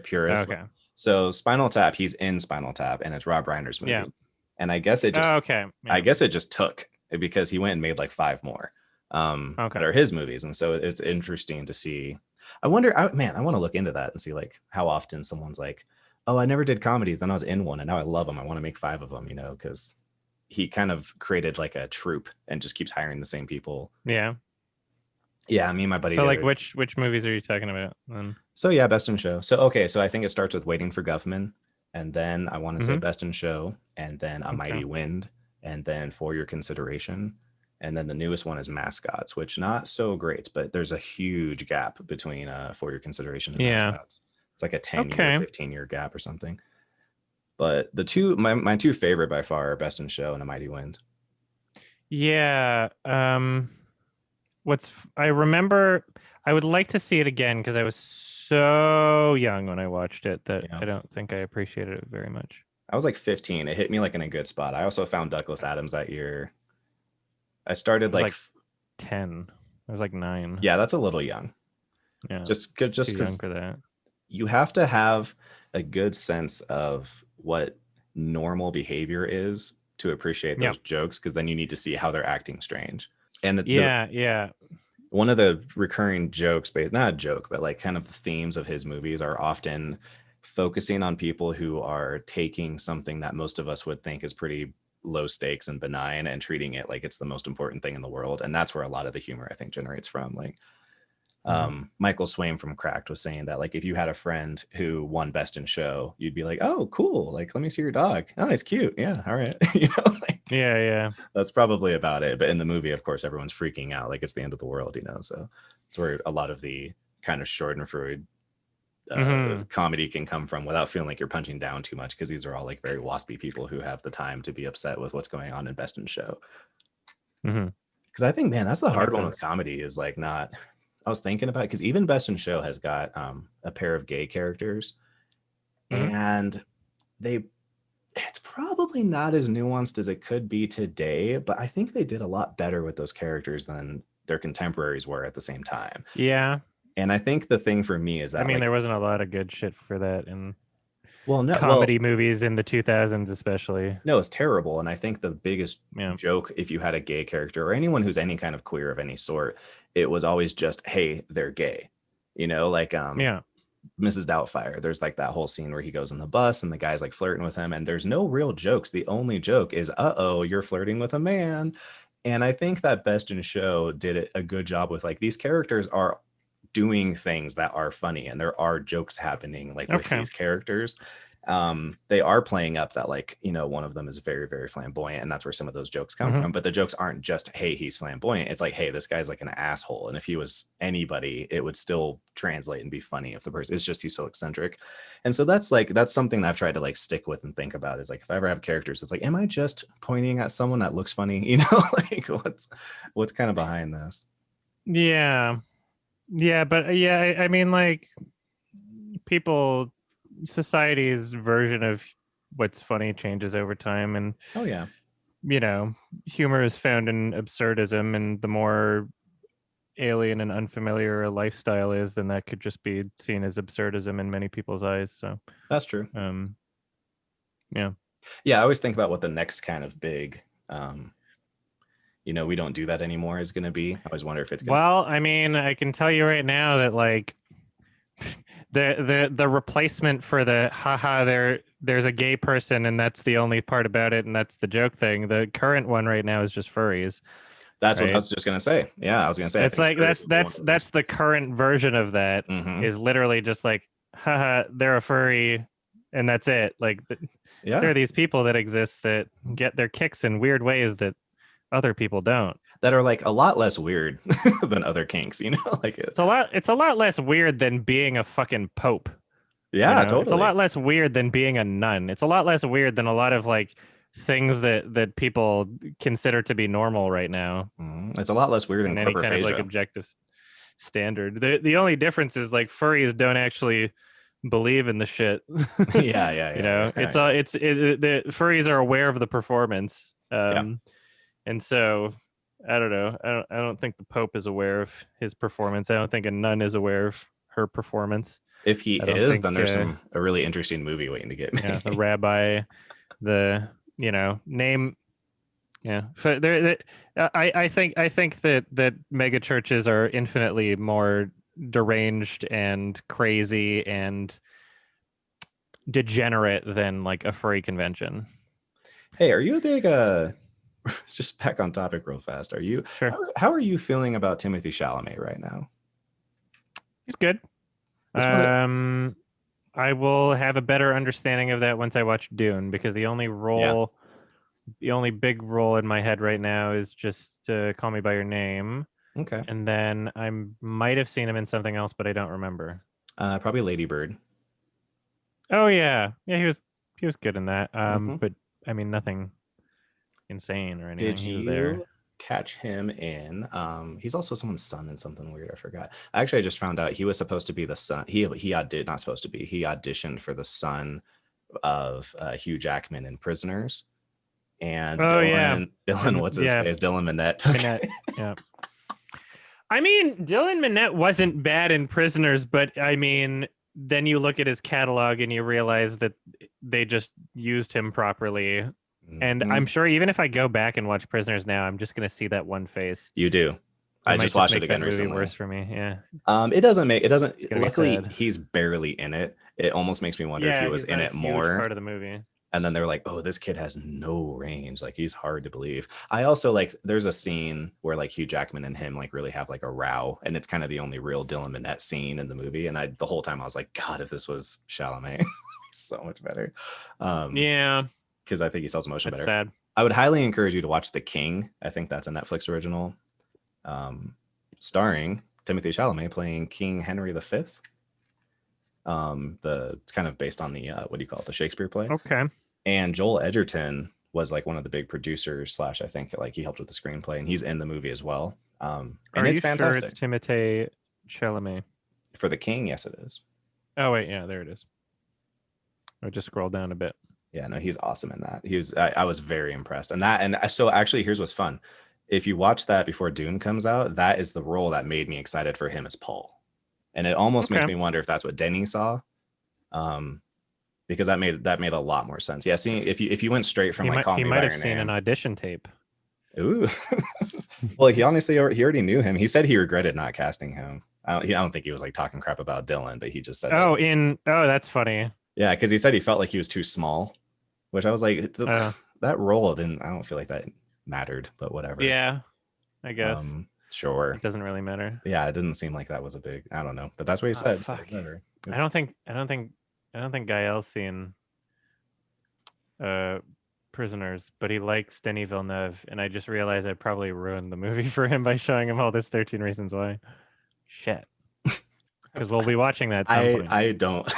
purist. Okay. So Spinal Tap, he's in Spinal Tap, and it's Rob Reiner's movie. Yeah. And I guess it just I guess it just took, because he went and made like 5 more that are his movies. And so it's interesting to see. I wonder, I want to look into that and see like how often someone's like, "Oh, I never did comedies, then I was in one and now I love them. I want to make 5 of them," because he kind of created like a troupe and just keeps hiring the same people. Yeah. Yeah, me and my buddy. So like which movies are you talking about? So yeah, Best in Show. So so I think it starts with Waiting for Guffman, and then I want to say Best in Show, and then A Mighty Wind, and then For Your Consideration, and then the newest one is Mascots, which not so great, but there's a huge gap between For Your Consideration and Mascots. It's like a 10-year, 15-year gap or something. But the two, my 2 favorite by far are Best in Show and A Mighty Wind. Yeah. I remember, I would like to see it again because I was so young when I watched it that I don't think I appreciated it very much. I was like 15. It hit me like in a good spot. I also found Douglas Adams that year. I started like 10. I was like 9. Yeah, that's a little young. Yeah, just young for that. You have to have a good sense of what normal behavior is to appreciate those jokes, because then you need to see how they're acting strange. And one of the recurring jokes, not a joke, but like kind of the themes of his movies are often focusing on people who are taking something that most of us would think is pretty low stakes and benign and treating it like it's the most important thing in the world. And that's where a lot of the humor, I think, generates from. Like Michael Swaim from Cracked was saying that like if you had a friend who won Best in Show, you'd be like, "Oh, cool, like let me see your dog. Oh, he's cute. Yeah, all right." Yeah, that's probably about it. But in the movie, of course, everyone's freaking out like it's the end of the world, so it's where a lot of the kind of Schadenfreude comedy can come from, without feeling like you're punching down too much, because these are all like very waspy people who have the time to be upset with what's going on in Best in Show. Because I think, man, that's the hard one with comedy, is like not. I was thinking about it, because even Best in Show has got a pair of gay characters, and it's probably not as nuanced as it could be today, but I think they did a lot better with those characters than their contemporaries were at the same time. Yeah. And I think the thing for me is I that mean, like, there wasn't a lot of good shit for that in well, no, well, comedy movies in the 2000s, especially. no, it's terrible. And I think the biggest Yeah. joke, if you had a gay character or anyone who's any kind of queer of any sort, it was always just, hey, they're gay. You know, like Yeah. Mrs. Doubtfire. There's like that whole scene where he goes in the bus and the guy's like flirting with him, and there's no real jokes. The only joke is, uh-oh, you're flirting with a man. And I think that Best in Show did a good job with like these characters are doing things that are funny and there are jokes happening like with these characters. They are playing up that like, you know, one of them is very, very flamboyant, and that's where some of those jokes come from. But the jokes aren't just, hey, he's flamboyant. It's like, hey, this guy's like an asshole, and if he was anybody, it would still translate and be funny. If the person, it's just he's so eccentric. And so that's something that I've tried to like stick with and think about, is like, if I ever have characters, it's like, am I just pointing at someone that looks funny, you know? Like what's kind of behind this? Yeah. But yeah, I mean, like, people, society's version of what's funny changes over time, and Oh yeah, you know, humor is found in absurdism, and the more alien and unfamiliar a lifestyle is, then that could just be seen as absurdism in many people's eyes. So that's true. Yeah, I always think about what the next kind of big you know, we don't do that anymore is going to be. I always wonder if it's going to. Well, I mean, I can tell you right now that like the replacement for the haha there's a gay person and that's the only part about it and that's the joke thing. The current one right now is just furries. That's right? what I was just going to say. Yeah, I was going to say. It's like that's the current version of that. Is literally just like, haha, they're a furry and that's it. Like there are these people that exist that get their kicks in weird ways that other people don't, that are like a lot less weird than other kinks, you know. Like it's a lot less weird than being a fucking pope. Yeah, you know? totally. It's a lot less weird than being a nun. It's a lot less weird than a lot of like things that people consider to be normal right now. It's a lot less weird than any kind of like objective standard. The only difference is like furries don't actually believe in the shit. yeah. You know, the furries are aware of the performance. And so I don't know. I don't think the Pope is aware of his performance. I don't think a nun is aware of her performance. If he is, then there's a really interesting movie waiting to get made. Yeah, the rabbi, name. Yeah, I think that mega churches are infinitely more deranged and crazy and degenerate than like a furry convention. Hey, are you a big just back on topic real fast? Are you sure? How are you feeling about Timothée Chalamet right now? He's good. I will have a better understanding of that once I watch Dune, because the only big role in my head right now is just Call Me by Your Name. Okay. And then I might have seen him in something else, but I don't remember. Probably Lady Bird. Oh yeah, he was good in that. But I mean, nothing insane or anything. Did you catch him in he's also someone's son in something weird? I forgot. Actually, I just found out he was supposed to be the son. He auditioned for the son of Hugh Jackman in Prisoners. And Dylan, what's his face? Dylan Minnette. Yeah. I mean, Dylan Minnette wasn't bad in Prisoners, but I mean, then you look at his catalog and you realize that they just used him properly. And I'm sure even if I go back and watch Prisoners now, I'm just going to see that one face. You do. I just watched it again recently. Worse for me. Yeah. It doesn't. Luckily, he's barely in it. It almost makes me wonder if he was in it more. Part of the movie. And then they're like, oh, this kid has no range. Like, he's hard to believe. I also like, there's a scene where like Hugh Jackman and him like really have like a row. And it's kind of the only real Dylan Minnette scene in the movie. And the whole time I was like, God, if this was Chalamet, so much better. Yeah. Because I think he sells emotion better. Sad. I would highly encourage you to watch The King. I think that's a Netflix original, starring Timothée Chalamet playing King Henry V. It's kind of based on the what do you call it, the Shakespeare play. Okay. And Joel Edgerton was like one of the big producers / I think like he helped with the screenplay, and he's in the movie as well. And it's fantastic. Sure it's Timothée Chalamet For The King? Yes, it is. Oh wait, yeah, there it is. I just scroll down a bit. Yeah, no, he's awesome in that. I was very impressed. So actually, here's what's fun. If you watch that before Dune comes out, that is the role that made me excited for him as Paul. And it almost makes me wonder if that's what Denny saw. Because that made a lot more sense. Yeah, seeing if you went straight from Call Me by Your Name. He might have seen an audition tape. Ooh. Well, he already knew him. He said he regretted not casting him. I don't think he was like talking crap about Dylan, but he just said that's funny. Yeah, because he said he felt like he was too small, which I was like, that role I don't feel like that mattered, but whatever. Yeah, I guess. Sure. It doesn't really matter. Yeah, it didn't seem like that was a big, I don't know, but that's what he said. So I don't think Gael's seen Prisoners, but he likes Denis Villeneuve, and I just realized I probably ruined the movie for him by showing him all this 13 Reasons Why. Shit. Because we'll be watching that at some point. I don't.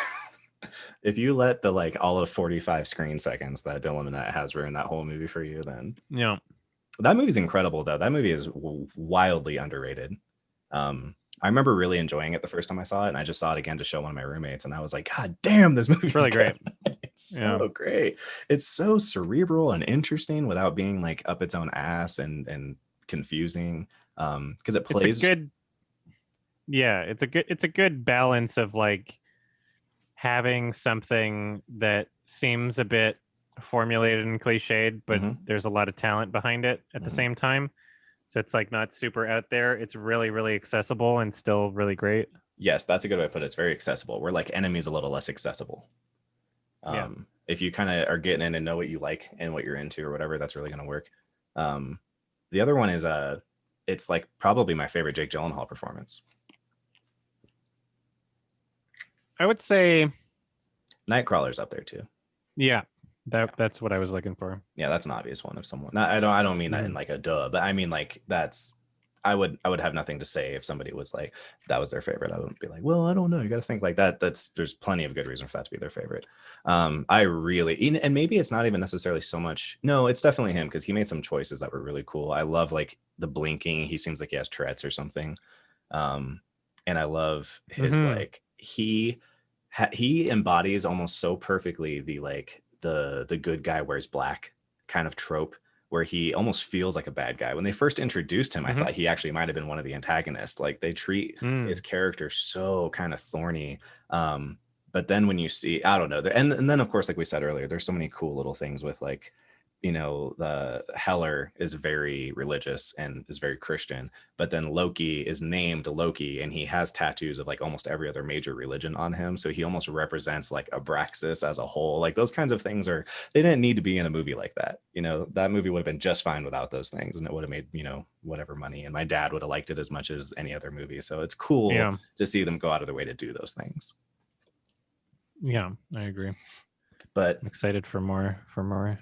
If you let the all of 45 screen seconds that Dylan Minnette has ruin that whole movie for you, then yeah, that movie's incredible though. That movie is wildly underrated. I remember really enjoying it the first time I saw it, and I just saw it again to show one of my roommates, and I was like, God damn, this movie is really great. It's so great. It's so cerebral and interesting without being up its own ass and confusing. Because it plays good. Yeah, it's a good balance of having something that seems a bit formulated and cliched, but there's a lot of talent behind it at the same time. So it's not super out there. It's really, really accessible and still really great. Yes, that's a good way to put it. It's very accessible. We're Enemy's a little less accessible. If you kind of are getting in and know what you like and what you're into or whatever, that's really going to work. The other one is it's probably my favorite Jake Gyllenhaal performance. I would say Nightcrawler's up there too. Yeah, that's what I was looking for. Yeah, that's an obvious one of someone. No, I don't mean that in a duh, but I mean that's I would have nothing to say if somebody was that was their favorite. I wouldn't be well, I don't know. You got to think that. There's plenty of good reason for that to be their favorite. I really, and maybe it's not even necessarily so much. No, it's definitely him because he made some choices that were really cool. I love the blinking. He seems like he has Tourette's or something. And I love his he embodies almost so perfectly the good guy wears black kind of trope, where he almost feels like a bad guy. When they first introduced him, I thought he actually might have been one of the antagonists. They treat his character so kind of thorny. But then when you see, I don't know, and then of course, like we said earlier, there's so many cool little things with the Heller is very religious and is very Christian, but then Loki is named Loki and he has tattoos of almost every other major religion on him. So he almost represents Abraxas as a whole. Those kinds of things they didn't need to be in a movie like that. That movie would have been just fine without those things, and it would have made, whatever money. And my dad would have liked it as much as any other movie. So it's cool to see them go out of their way to do those things. Yeah, I agree. But I'm excited for more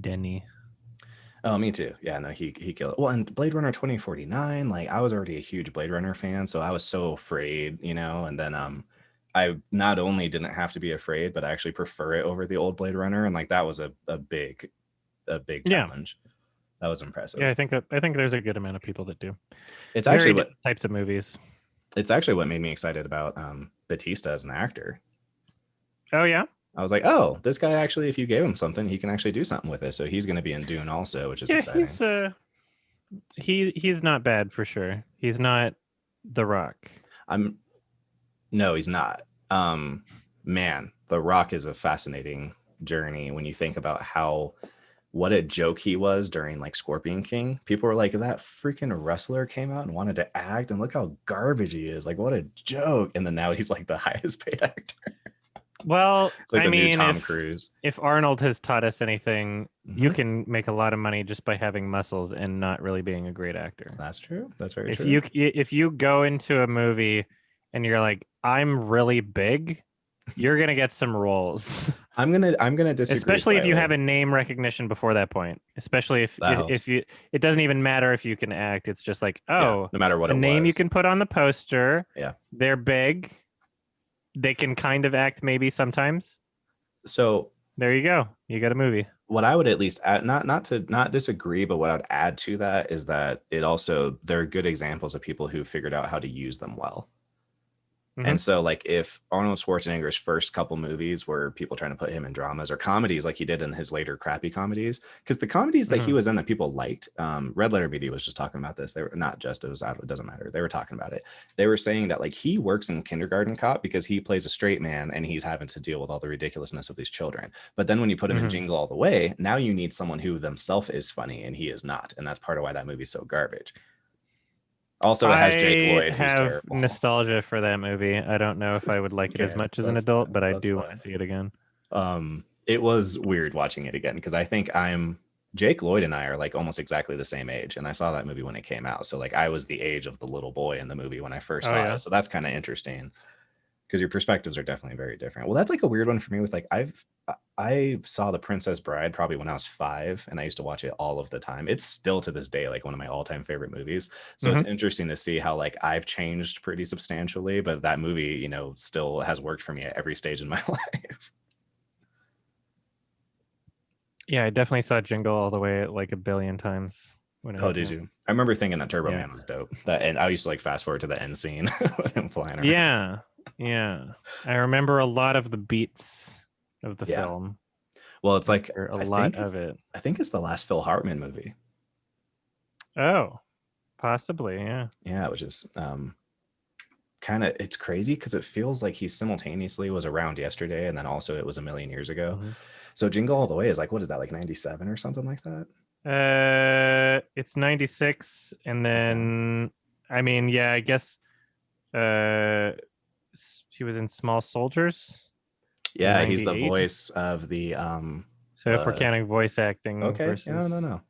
Denny. Oh, me too. Yeah, no, he killed it. Well, and Blade Runner 2049, I was already a huge Blade Runner fan, so I was so afraid, and then I not only didn't have to be afraid, but I actually prefer it over the old Blade Runner, and that was a big challenge. That was impressive. Yeah, I think there's a good amount of people that do. It's actually what types of movies. It's actually what made me excited about Batista as an actor. Oh yeah. I was like, oh, this guy actually, if you gave him something, he can actually do something with it. So he's going to be in Dune also, which is exciting. He's not bad for sure. He's not The Rock. No, he's not. Man, The Rock is a fascinating journey when you think about what a joke he was during Scorpion King. People were like, that freaking wrestler came out and wanted to act, and look how garbage he is. What a joke. And then now he's the highest paid actor. Well, I mean, Tom Cruise. If Arnold has taught us anything, you can make a lot of money just by having muscles and not really being a great actor. That's true. That's very true. If you go into a movie and you're like, I'm really big, you're gonna get some roles. I'm gonna disagree. Especially if you have a name recognition before that point. Especially if you, it doesn't even matter if you can act. It's just no matter what a name you can put on the poster. Yeah, they're big. They can kind of act maybe sometimes. So there you go. You got a movie. What I would at least add, not disagree, but what I would add to that is that there are good examples of people who figured out how to use them well. And so, like, if Arnold Schwarzenegger's first couple movies were people trying to put him in dramas or comedies, like he did in his later crappy comedies, because the comedies that he was in that people liked, Red Letter Media was just talking about this. They were not just, it doesn't matter. They were talking about it. They were saying that, like, he works in Kindergarten Cop because he plays a straight man and he's having to deal with all the ridiculousness of these children. But then when you put him in Jingle All the Way, now you need someone who themselves is funny and he is not. And that's part of why that movie's so garbage. Also, it has Jake Lloyd, who's terrible. Nostalgia for that movie. I don't know if I would like it as much as an adult, but I do want to see it again. It was weird watching it again because I think Jake Lloyd and I are like almost exactly the same age, and I saw that movie when it came out. So like I was the age of the little boy in the movie when I first saw it. So that's kind of interesting because your perspectives are definitely very different. Well, that's like a weird one for me with like I saw The Princess Bride probably when I was 5, and I used to watch it all of the time. It's still to this day like one of my all-time favorite movies. So it's interesting to see how like I've changed pretty substantially, but that movie, you know, still has worked for me at every stage in my life. Yeah, I definitely saw Jingle All the Way like a billion times. Did you? I remember thinking that Turbo Man was dope. And I used to like fast forward to the end scene with him flying around. Yeah. I remember a lot of the beats of the film. Well, it's like a lot of it. I think it's the last Phil Hartman movie. Oh, possibly, yeah. Yeah, which is kind of, it's crazy because it feels like he simultaneously was around yesterday and then also it was a million years ago. So Jingle All the Way is like, what is that, like 97 or something like that? It's 96, and then I mean, yeah, I guess he was in Small Soldiers. Yeah, he's the voice of the so if we're counting voice acting, okay, versus... no,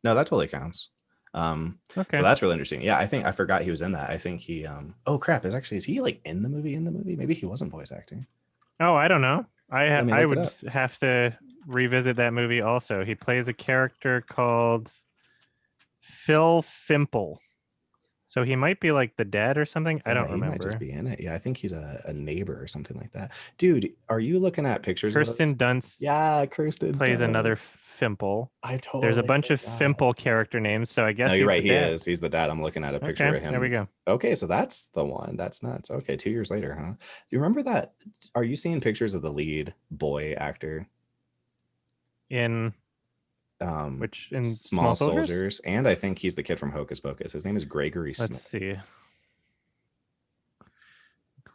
that totally counts. Okay, so that's really interesting. Yeah, I think I forgot he was in that. I think he oh crap, is he like in the movie? Maybe he wasn't voice acting. Oh, I don't know. I would have to revisit that movie also. He plays a character called Phil Fimple. So he might be like the dad or something. I don't remember. He might just be in it. Yeah, I think he's a neighbor or something like that. Dude, are you looking at pictures Kirsten of Dunst. Yeah, Kirsten plays another Fimple. There's a bunch of Fimple character names, so I guess no, you're right. He is. He's the dad. I'm looking at a picture of him. There we go. Okay, so that's the one. That's nuts. Okay, 2 years later, huh? Do you remember that? Are you seeing pictures of the lead boy actor? In which in Small Soldiers? And I think he's the kid from Hocus Pocus. His name is Gregory Smith. Let's see.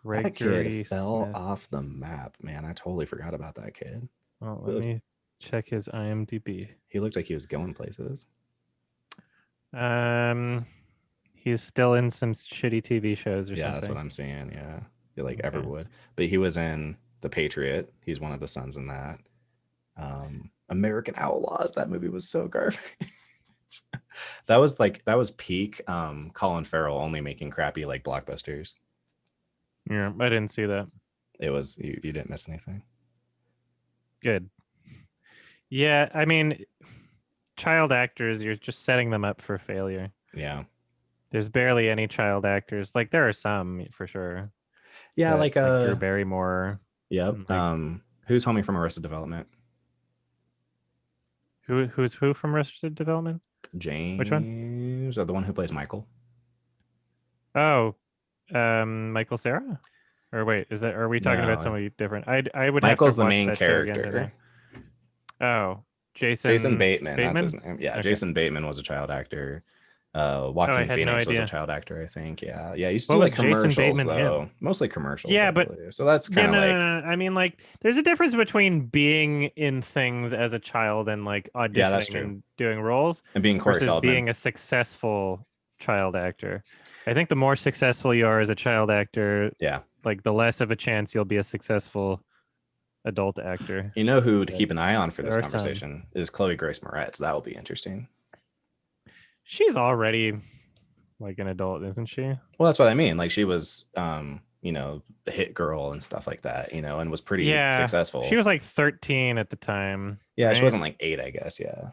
That kid fell off the map, man. I totally forgot about that kid. Well, let me check his IMDb. He looked like he was going places. He's still in some shitty TV shows or something. Yeah, that's what I'm seeing. Yeah, like Everwood. But he was in The Patriot. He's one of the sons in that. American Outlaws. That movie was so garbage. that was peak Colin Farrell only making crappy like blockbusters. Yeah, I didn't see that. It was you didn't miss anything. Good. Yeah, I mean, child actors, you're just setting them up for failure. Yeah. There's barely any child actors. Like there are some for sure. Yeah, like Drew Barrymore. Yep. Who's homie from Arrested Development? Who's who from Arrested Development? James. Which one? The one who plays Michael. Oh, Michael Cera? Or wait, are we talking about somebody different? I would. Michael's have to the main character. Oh, Jason Bateman. That's his name. Yeah, okay. Jason Bateman was a child actor. Joaquin Phoenix was a child actor, I think. Yeah. He used to do like commercials though. Mostly commercials. Yeah, but so that's kind of like. No. I mean, like, there's a difference between being in things as a child and like auditioning and doing roles, and being Corey versus Feldman. being a successful child actor. I think the more successful you are as a child actor, like the less of a chance you'll be a successful adult actor. You know who to keep an eye on for this conversation is Chloe Grace Moretz. That will be interesting. She's already like an adult, isn't she? Well, that's what I mean. Like she was, the hit girl and stuff like that, and was pretty successful. She was like 13 at the time. Yeah, right? She wasn't like 8, I guess. Yeah.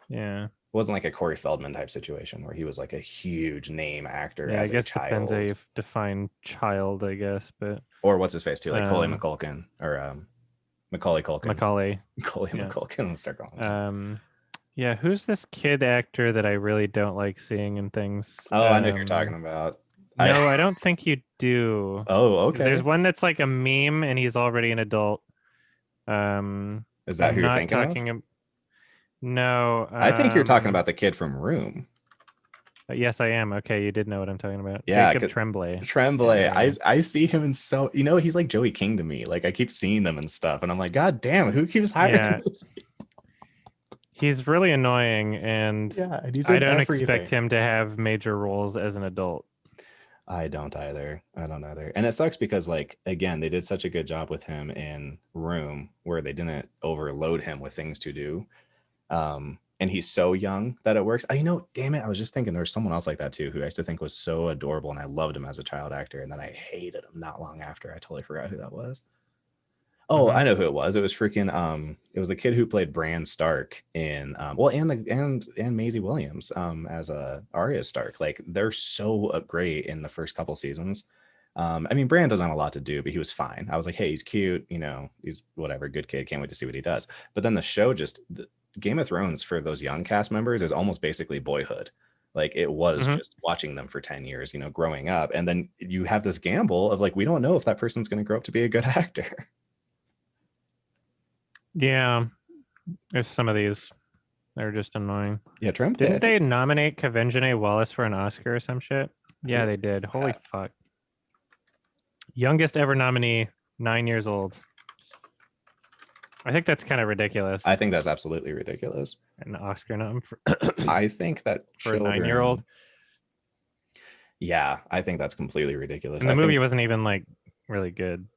Yeah. It wasn't like a Corey Feldman type situation where he was like a huge name actor as I guess a child. Depends how you define child, I guess, but or what's his face too, like Macaulay Culkin or Macaulay Culkin. Macaulay Culkin. Let's start calling. Yeah, who's this kid actor that I really don't like seeing in things? Oh, I know who you're talking about. I No, I don't think you do. oh, 'Cause there's okay. one that's like a meme and he's already an adult. Is that who I'm you're not thinking of? talking. No. I think you're talking about the kid from Room. Yes, I am. Okay, you did know what I'm talking about. Yeah, Jacob Tremblay. Yeah, Tremblay. there we go. I see him in so he's like Joey King to me. Like I keep seeing them and stuff, and I'm like, God damn, who keeps hiring Yeah, this? he's really annoying, and Yeah, and he's I in don't expect everything. him to have major roles as an adult. I don't either. I don't either. And it sucks because like again, they did such a good job with him in Room where they didn't overload him with things to do. And he's so young that it works. Damn it, I was just thinking there's someone else like that too who I used to think was so adorable and I loved him as a child actor and then I hated him not long after. I totally forgot who that was. Oh, Hmm. I know who it was. It was freaking it was the kid who played Bran Stark in well and Maisie Williams as Arya Stark. Like they're so great in the first couple seasons. I mean, Bran doesn't have a lot to do, but he was fine. I was like, hey, he's cute, he's whatever, good kid, can't wait to see what he does. But then the show Game of Thrones for those young cast members is almost basically Boyhood. Like it was Hmm. just watching them for 10 years, growing up. And then you have this gamble of like, we don't know if that person's going to grow up to be a good actor. Yeah, there's some of these. They're just annoying. Yeah, Tremblay. Didn't they nominate Kavenjane Wallace for an Oscar or some shit? Yeah, they did. Holy fuck. Youngest ever nominee, 9 years old. I think that's kind of ridiculous. I think that's absolutely ridiculous. An Oscar nom for I think that for a children, 9-year-old. Yeah, I think that's completely ridiculous. And the I movie think, wasn't even like really good.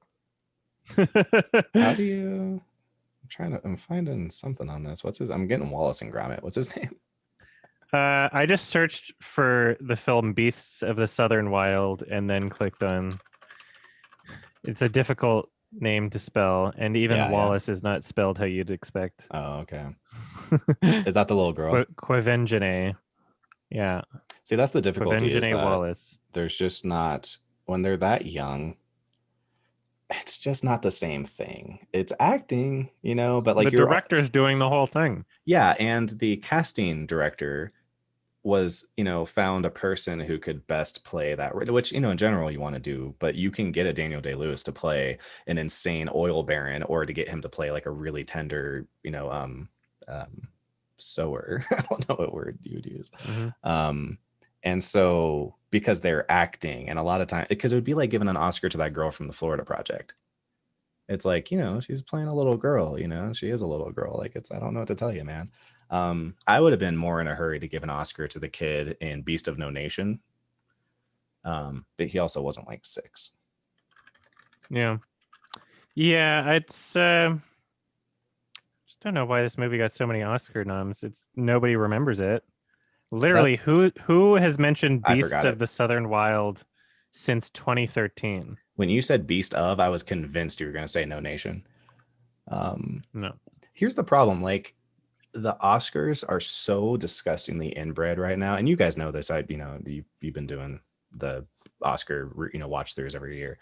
how do you? I'm finding something on this. I'm getting Wallace and Gromit. What's his name? I just searched for the film Beasts of the Southern Wild and then clicked on. It's a difficult name to spell, and even Wallace is not spelled how you'd expect. Oh, okay. Is that the little girl? Quevenjane. Yeah. See, that's the difficulty is that Wallace. there's just not, when they're that young, it's just not the same thing. It's acting, but like the director's doing the whole thing. Yeah, and the casting director was, found a person who could best play that, which, in general you want to do, but you can get a Daniel Day-Lewis to play an insane oil baron or to get him to play like a really tender, sower. I don't know what word you would use. Mm-hmm. And so because they're acting and a lot of time, because it would be like giving an Oscar to that girl from the Florida Project. It's like, she's playing a little girl, she is a little girl. Like I don't know what to tell you, man. I would have been more in a hurry to give an Oscar to the kid in Beast of No Nation. But he also wasn't like 6. Yeah. Yeah, it's just don't know why this movie got so many Oscar noms. It's nobody remembers it. Literally, who has mentioned Beasts of the Southern Wild since 2013? When you said Beast of, I was convinced you were going to say No Nation. No. Here's the problem. Like, the Oscars are so disgustingly inbred right now, and you guys know this. You've been doing the Oscar, watch throughs every year.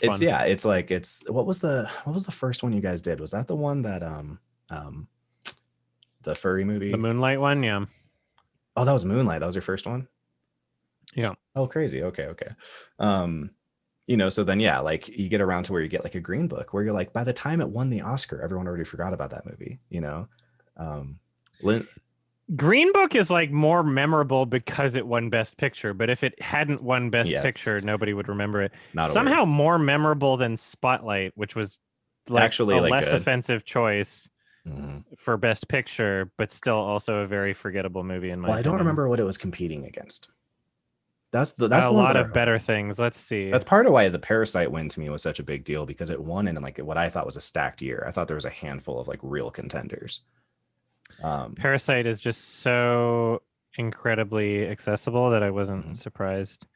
It's like what was the first one you guys did? Was that the one that the furry movie, the Moonlight one? Yeah. Oh, that was Moonlight. That was your first one. Yeah. Oh, crazy. Okay. So then, yeah, like you get around to where you get like a Green Book where you're like, by the time it won the Oscar, everyone already forgot about that movie, Green Book is like more memorable because it won Best Picture, but if it hadn't won Best Picture, nobody would remember it. Somehow more memorable than Spotlight, which was like actually a less offensive choice for Best Picture, but still also a very forgettable movie in my opinion. I don't remember what it was competing against. That's a lot of better things. Let's see. That's part of why the Parasite win to me was such a big deal, because it won in like what I thought was a stacked year. I thought there was a handful of like real contenders. Parasite is just so incredibly accessible that I wasn't surprised.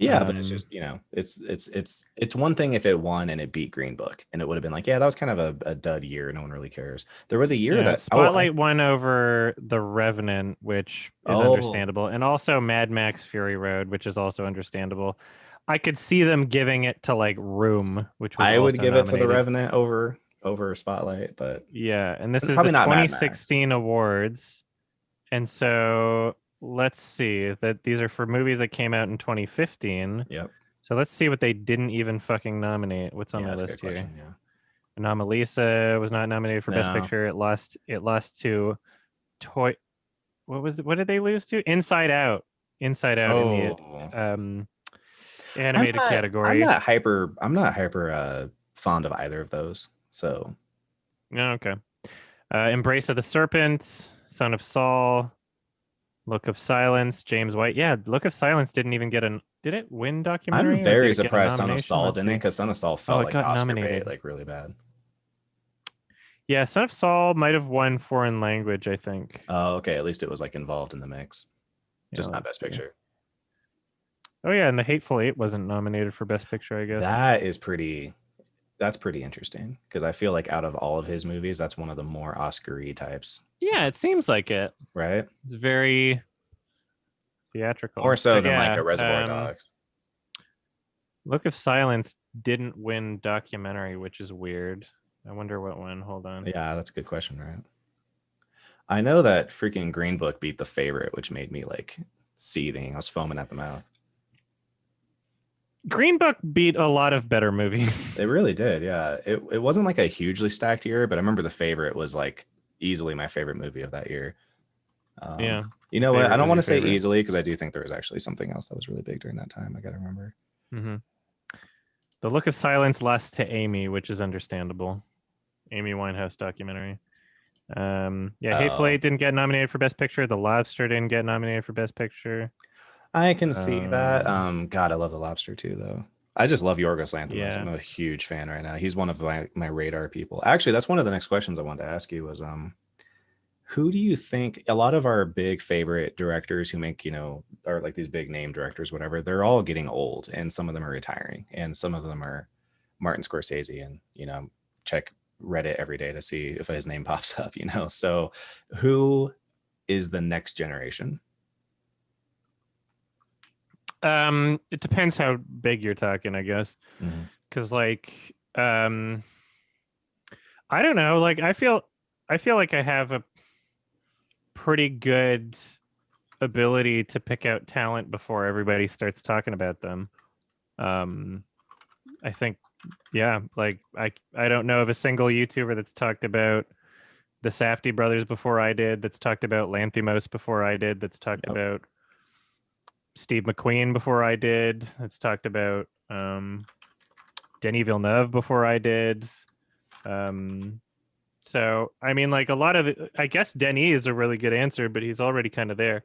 Yeah, but it's just, it's one thing if it won and it beat Green Book, and it would have been like, yeah, that was kind of a dud year. No one really cares. There was a year that Spotlight won over The Revenant, which is understandable, and also Mad Max Fury Road, which is also understandable. I could see them giving it to like Room, which was I would give nominated. it to The Revenant over Spotlight, but yeah, and this is probably the 2016 awards, and so let's see that these are for movies that came out in 2015. Yep. So let's see what they didn't even fucking nominate. What's on Yeah, the that's a good list here? question. Yeah. Anomalisa was not nominated for Best No. Picture. It lost to Toy. What did they lose to? Inside Out. Inside Out in the Oh. um I'm animated not I'm category. not hyper I'm not hyper fond of either of those. So Oh, okay. Embrace of the Serpent, Son of Saul, Look of Silence, James White. Yeah, Look of Silence didn't even get an. Did it win I'm documentary or did very it get a surprised Son of nomination? Saul Let's didn't, see. because Son of Saul Oh, felt it like got Oscar bait, nominated. like really bad. Yeah, Son of Saul might have won foreign language, I think. Oh, okay. At least it was like involved in the mix, Yeah, just not let's Best see. Picture. Oh yeah, and The Hateful Eight wasn't nominated for Best Picture, I guess. That's pretty interesting, because I feel like out of all of his movies, that's one of the more Oscar-y types, Yeah, it seems like it. right? It's very theatrical. More so But than like yeah, a Reservoir Dogs. Look of Silence didn't win documentary, which is weird. I wonder what one. Hold on. Yeah, that's a good question, right? I know that freaking Green Book beat The Favorite, which made me like seething. I was foaming at the mouth. Green Book beat a lot of better movies. It really did. Yeah. It wasn't like a hugely stacked year, but I remember The Favorite was like easily my favorite movie of that year. Yeah. You The know what? I Favorite don't was want your to say favorite. easily, because I do think there was actually something else that was really big during that time. I got to remember. Mm-hmm. The Look of Silence lost to Amy, which is understandable. Amy Winehouse documentary. Yeah, Hateful Oh, Eight didn't get nominated for Best Picture. The Lobster didn't get nominated for Best Picture. I can see that. Um, God, I love The Lobster too, though. I just love Yorgos Lanthimos. yeah. I'm a huge fan right now. He's one of my radar people. Actually, that's one of the next questions I wanted to ask you was who do you think, a lot of our big favorite directors who make, are like these big name directors, whatever, they're all getting old, and some of them are retiring, and some of them are Martin Scorsese, and, check Reddit every day to see if his name pops up. So who is the next generation? It depends how big you're talking, I guess. Because I don't know. Like I feel like I have a pretty good ability to pick out talent before everybody starts talking about them. I think, yeah, like I don't know of a single YouTuber that's talked about the Safdie brothers before I did, that's talked about Lanthimos before I did, that's talked Yep. about Steve McQueen before I did, that's talked about Denis Villeneuve before I did. So I mean, like a lot of it, I guess Denis is a really good answer, but he's already kind of there.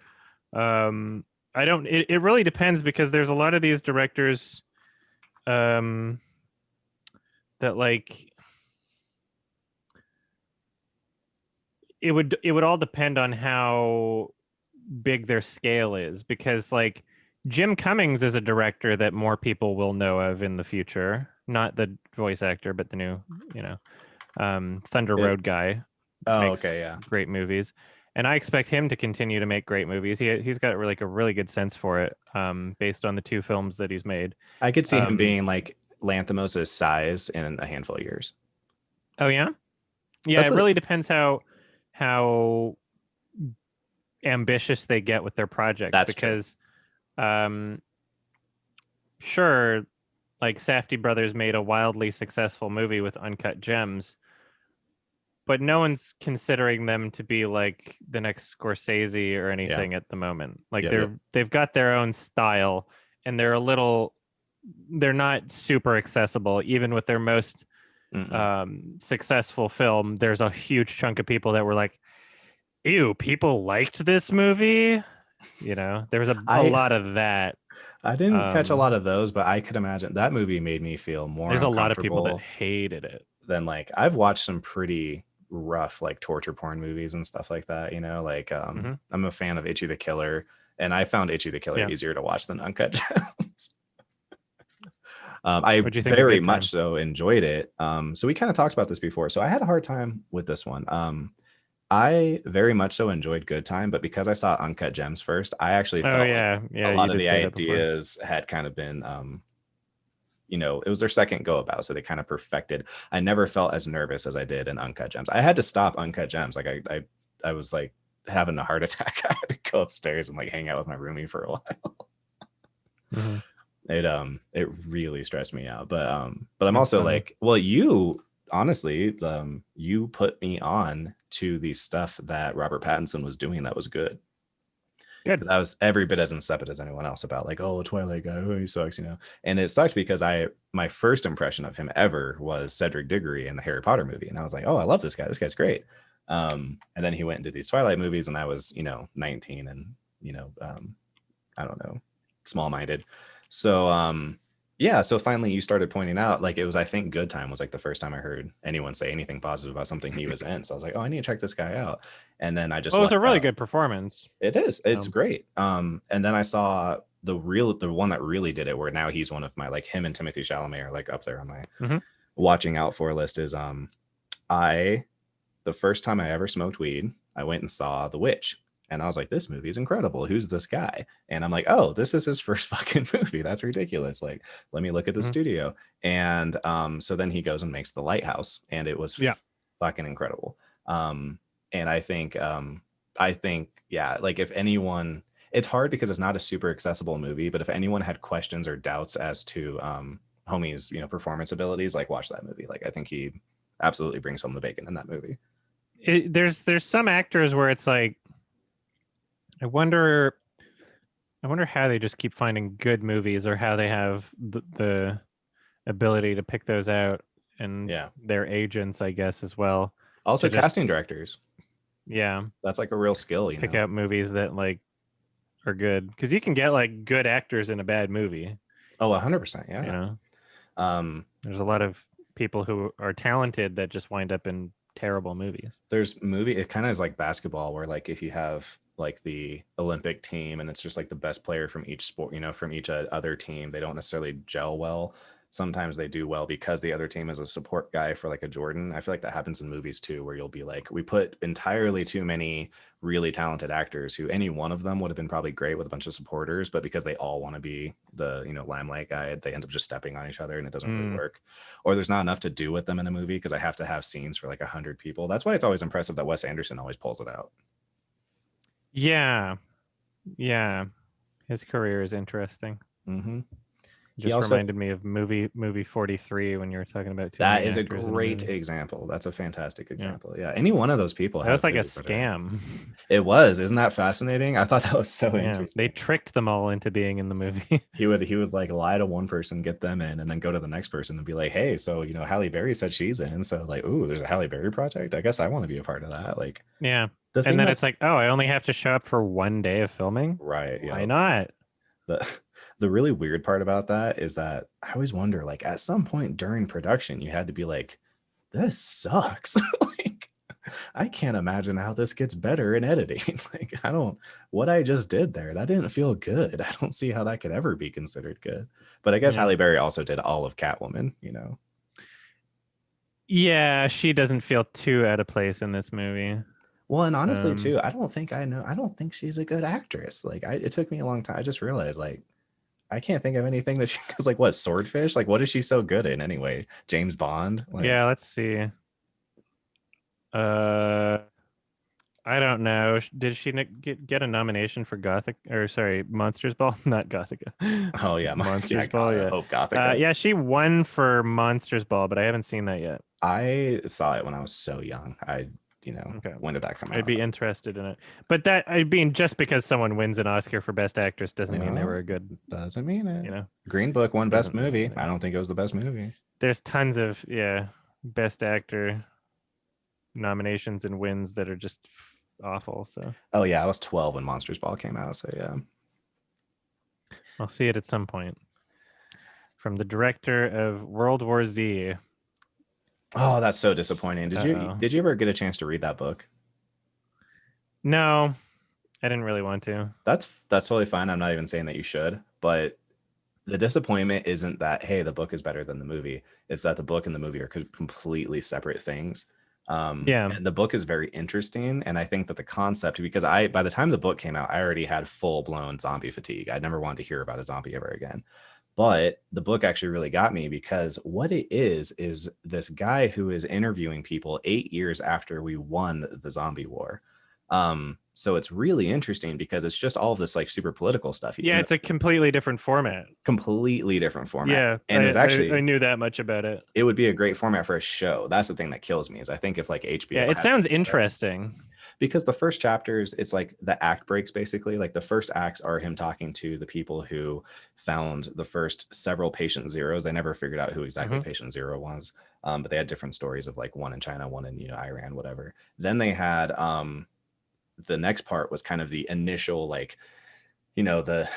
I don't. It really depends, because there's a lot of these directors, that like it would all depend on how big their scale is, because like Jim Cummings is a director that more people will know of in the future, not the voice actor, but the new, Thunder Road guy. Oh, Makes okay, yeah. great movies, and I expect him to continue to make great movies. He's got like a really good sense for it, based on the two films that he's made. I could see him being like Lanthimos' size in a handful of years. Oh yeah, yeah. That's It what. really depends how ambitious they get with their projects, That's true. because sure, like Safdie brothers made a wildly successful movie with Uncut Gems, but no one's considering them to be like the next Scorsese or Yeah. anything at the moment. Like Yep. Yep. they've got their own style, and they're not super accessible. Even with their most successful film, there's a huge chunk of people that were like, ew, people liked this movie. There was a I lot of that. I didn't catch a lot of those, but I could imagine that movie made me feel more There's a lot of people that uncomfortable hated it. than, like, I've watched some pretty rough like torture porn movies and stuff like that. Like I'm a fan of Itchy the Killer, and I found Itchy the Killer easier to watch than Uncut Gems. I What'd you think of very Good much Time? so enjoyed it. So we kind of talked about this before. So I had a hard time with this one. I very much so enjoyed Good Time, but because I saw Uncut Gems first, I actually Oh felt like yeah, a you lot of did the say that before. ideas had kind of been, it was their second go about, so they kind of perfected. I never felt as nervous as I did in Uncut Gems. I had to stop Uncut Gems. Like I was like having a heart attack, I had to go upstairs and like hang out with my roomie for a while. Mhm. It really stressed me out. But I'm That's also funny. like, well, you honestly, you put me on to the stuff that Robert Pattinson was doing that was good. Good. Because I was every bit as insipid as anyone else about like, oh, Twilight guy, oh, he sucks, you know. And it sucked because my first impression of him ever was Cedric Diggory in the Harry Potter movie, and I was like, oh, I love this guy. This guy's great. And then he went and did these Twilight movies, and I was, 19 and I don't know, small-minded. So yeah, so finally you started pointing out, like, it was, I think Good Time was like the first time I heard anyone say anything positive about something he was in. So I was like, oh, I need to check this guy out. And then I just Well, it was a lucked really out. good performance. It's great. And then I saw the one that really did it, where now he's one of my, like, him and Timothy Chalamet are like up there on my watching out for list, is the first time I ever smoked weed, I went and saw The Witch. And I was like, this movie is incredible. Who's this guy? And I'm like, oh, this is his first fucking movie. That's ridiculous. Like, let me look at the studio. And so then he goes and makes The Lighthouse, and it was fucking incredible. And I think, yeah, like, if anyone, it's hard because it's not a super accessible movie, but if anyone had questions or doubts as to homie's, performance abilities, like, watch that movie. Like, I think he absolutely brings home the bacon in that movie. There's some actors where it's like, I wonder how they just keep finding good movies, or how they have the ability to pick those out, and their agents, I guess, as well. Also, casting directors. Yeah, that's like a real skill. Pick out movies that like are good, because you can get like good actors in a bad movie. Oh, 100%. Yeah. There's a lot of people who are talented that just wind up in terrible movies. It kind of is like basketball, where like if you have like the Olympic team and it's just like the best player from each sport, from each other team, they don't necessarily gel well. Sometimes they do well because the other team is a support guy for like a Jordan. I feel like that happens in movies too, where you'll be like, we put entirely too many really talented actors who any one of them would have been probably great with a bunch of supporters, but because they all want to be the, limelight guy, they end up just stepping on each other, and it doesn't really work. Or there's not enough to do with them in a movie because I have to have scenes for like 100 people. That's why it's always impressive that Wes Anderson always pulls it out. Yeah. His career is interesting. Just reminded me of movie 43 when you were talking about that is a great example. That's a fantastic example. Yeah. Any one of those people. That was like a scam. It was. Isn't that fascinating? I thought that was so interesting. They tricked them all into being in the movie. He would like lie to one person, get them in, and then go to the next person and be like, hey, so Halle Berry said she's in. So like, ooh, there's a Halle Berry project. I guess I want to be a part of that. Like, yeah. And then it's like, oh, I only have to show up for one day of filming. Right. Why not? The really weird part about that is that I always wonder, like, at some point during production, you had to be like, this sucks. Like, I can't imagine how this gets better in editing. Like, what I just did there, that didn't feel good. I don't see how that could ever be considered good. But I guess Halle Berry also did all of Catwoman, Yeah, she doesn't feel too out of place in this movie. Well, and honestly, too, I don't think she's a good actress. Like, it took me a long time. I just realized, like, I can't think of anything that she's like, what, Swordfish? Like, what is she so good in anyway? James Bond? Like, yeah, let's see. I don't know. Did she get a nomination for Monsters Ball? Not Gothica. Oh yeah, Monsters Ball. Yeah, Hope Gothica. Yeah, she won for Monsters Ball, but I haven't seen that yet. I saw it when I was so young. When did that come out? I'd be interested in it, but just because someone wins an Oscar for Best Actress doesn't mean they were a good. Doesn't mean it. Green Book won Best Movie. I don't think it was the best movie. There's tons of Best Actor nominations and wins that are just awful. So. Oh yeah, I was 12 when Monsters Ball came out. So yeah. I'll see it at some point. From the director of World War Z. Oh, that's so disappointing. Did you ever get a chance to read that book? No, I didn't really want to. That's totally fine. I'm not even saying that you should, but the disappointment isn't that, hey, the book is better than the movie. It's that the book and the movie are completely separate things. And the book is very interesting. And I think that the concept, because by the time the book came out, I already had full-blown zombie fatigue. I never wanted to hear about a zombie ever again. But the book actually really got me, because what it is this guy who is interviewing people 8 years after we won the zombie war. So it's really interesting because it's just all of this like super political stuff. Yeah, it's a completely different format. Completely different format. Yeah, And it was actually, I knew that much about it. it would be a great format for a show. That's the thing that kills me is I think if like Yeah, HBO it had, sounds interesting. because the first chapters, it's like the act breaks basically. Like the first acts are him talking to the people who found the first several patient zeros. They never figured out who exactly patient zero was, but they had different stories of like one in China, one in Iran, whatever. Then they had the next part was kind of the initial like the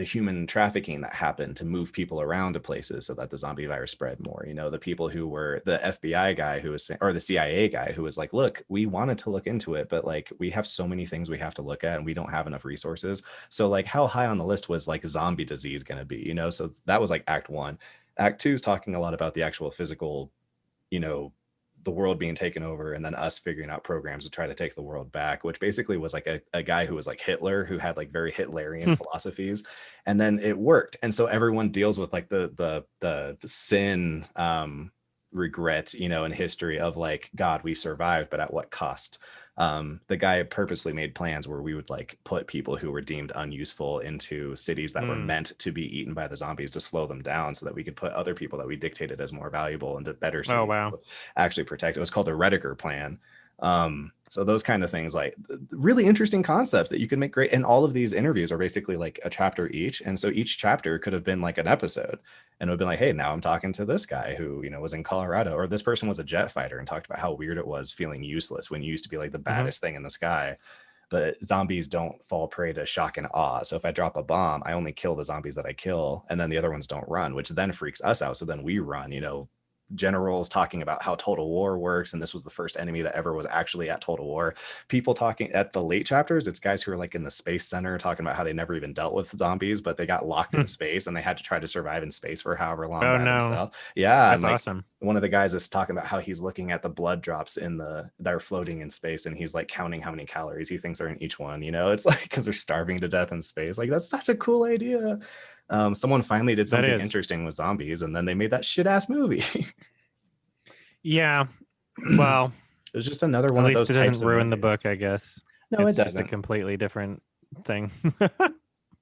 human trafficking that happened to move people around to places so that the zombie virus spread more. The people who were the FBI guy who was, or the CIA guy who was like, look, we wanted to look into it, but like we have so many things we have to look at and we don't have enough resources. So like how high on the list was like zombie disease going to be, so that was like Act 1. Act 2 is talking a lot about the actual physical, the world being taken over and then us figuring out programs to try to take the world back, which basically was like a guy who was like Hitler, who had like very Hitlerian philosophies, and then it worked. And so everyone deals with like the sin, regret, in history of like, God, we survived, but at what cost? The guy purposely made plans where we would like put people who were deemed unuseful into cities that were meant to be eaten by the zombies to slow them down so that we could put other people that we dictated as more valuable into better cities. Oh, wow. Actually protect. It was called the Rediker plan. So those kind of things, like really interesting concepts that you can make great. And all of these interviews are basically like a chapter each. And so each chapter could have been like an episode, and it would be like, hey, now I'm talking to this guy who, was in Colorado, or this person was a jet fighter and talked about how weird it was feeling useless when you used to be like the baddest thing in the sky. But zombies don't fall prey to shock and awe. So if I drop a bomb, I only kill the zombies that I kill, and then the other ones don't run, which then freaks us out. So then we run, generals talking about how Total War works, and this was the first enemy that ever was actually at Total War. People talking at the late chapters, it's guys who are like in the space center talking about how they never even dealt with zombies, but they got locked in space and they had to try to survive in space for however long by themselves. Yeah, that's awesome. One of the guys is talking about how he's looking at the blood drops that are floating in space, and he's like counting how many calories he thinks are in each one. It's like because they're starving to death in space. Like that's such a cool idea. Someone finally did something interesting with zombies, and then they made that shit ass movie. Yeah, well, it was just another one of those. It doesn't ruin the book, I guess. No, it's it doesn't. Just a completely different thing.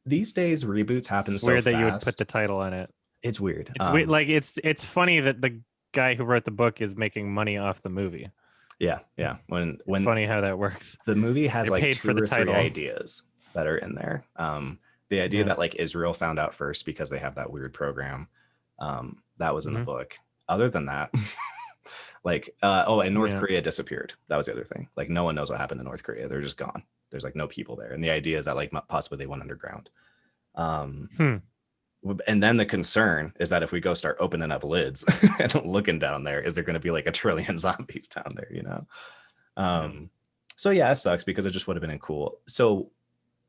These days, reboots happen so fast. Weird that you would put the title on it. It's weird. It's weird. Like it's funny that the guy who wrote the book is making money off the movie. Yeah. When funny how that works. The movie has like 2 or 3 ideas that are in there. The idea that like Israel found out first because they have that weird program, that was in the book. Other than that, like and North Korea disappeared. That was the other thing. Like no one knows what happened in North Korea. They're just gone. There's like no people there. And the idea is that like possibly they went underground. And then the concern is that if we go start opening up lids and looking down there, is there going to be like 1 trillion zombies down there, So yeah, it sucks because it just would have been cool. So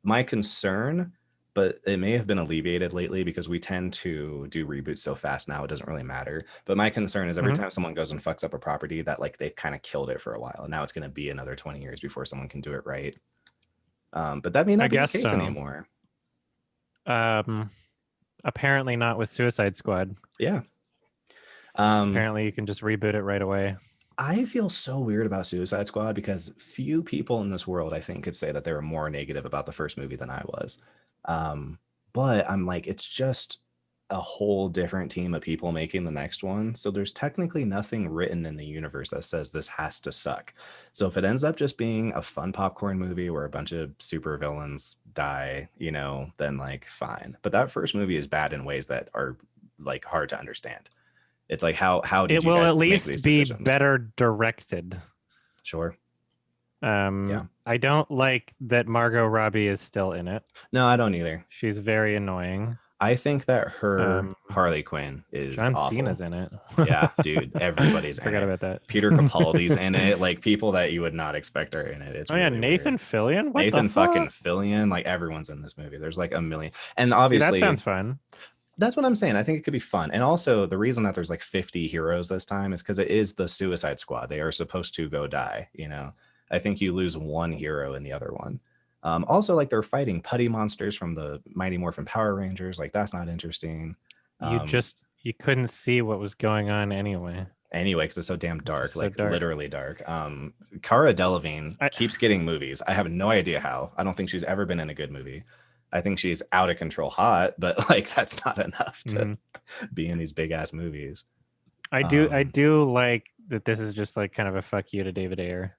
my concern, but it may have been alleviated lately because we tend to do reboots so fast now, it doesn't really matter. But my concern is every time someone goes and fucks up a property that like they've kind of killed it for a while, and now it's going to be another 20 years before someone can do it right. But that may not be the case anymore. Apparently not with Suicide Squad. Yeah. Apparently you can just reboot it right away. I feel so weird about Suicide Squad because few people in this world, I think, could say that they were more negative about the first movie than I was. But I'm like, it's just a whole different team of people making the next one. So there's technically nothing written in the universe that says this has to suck. So if it ends up just being a fun popcorn movie where a bunch of super villains die, then like fine. But that first movie is bad in ways that are like hard to understand. It's like how did it you will guys at least make these be decisions? Better directed. Sure. I don't like that Margot Robbie is still in it. No, I don't either. She's very annoying. I think that her Harley Quinn is John awful. Cena's in it. Yeah, dude, everybody's in it. Forgot about that. Peter Capaldi's in it. Like people that you would not expect are in it. It's really Nathan weird. Fillion. What Nathan the fuck? fucking Fillion. Like everyone's in this movie. There's like a million. And obviously, that sounds fun. That's what I'm saying. I think it could be fun. And also the reason that there's like 50 heroes this time is because it is the Suicide Squad. They are supposed to go die. I think you lose one hero in the other one. Also, like they're fighting putty monsters from the Mighty Morphin Power Rangers. Like that's not interesting. You couldn't see what was going on anyway. anyway because it's so damn dark, So like dark. literally dark. Cara Delevingne I, keeps getting movies. I have no idea how. I don't think she's ever been in a good movie. I think she's out of control hot, but like that's not enough to mhm. be in these big ass movies. I do like that this is just like kind of a fuck you to David Ayer.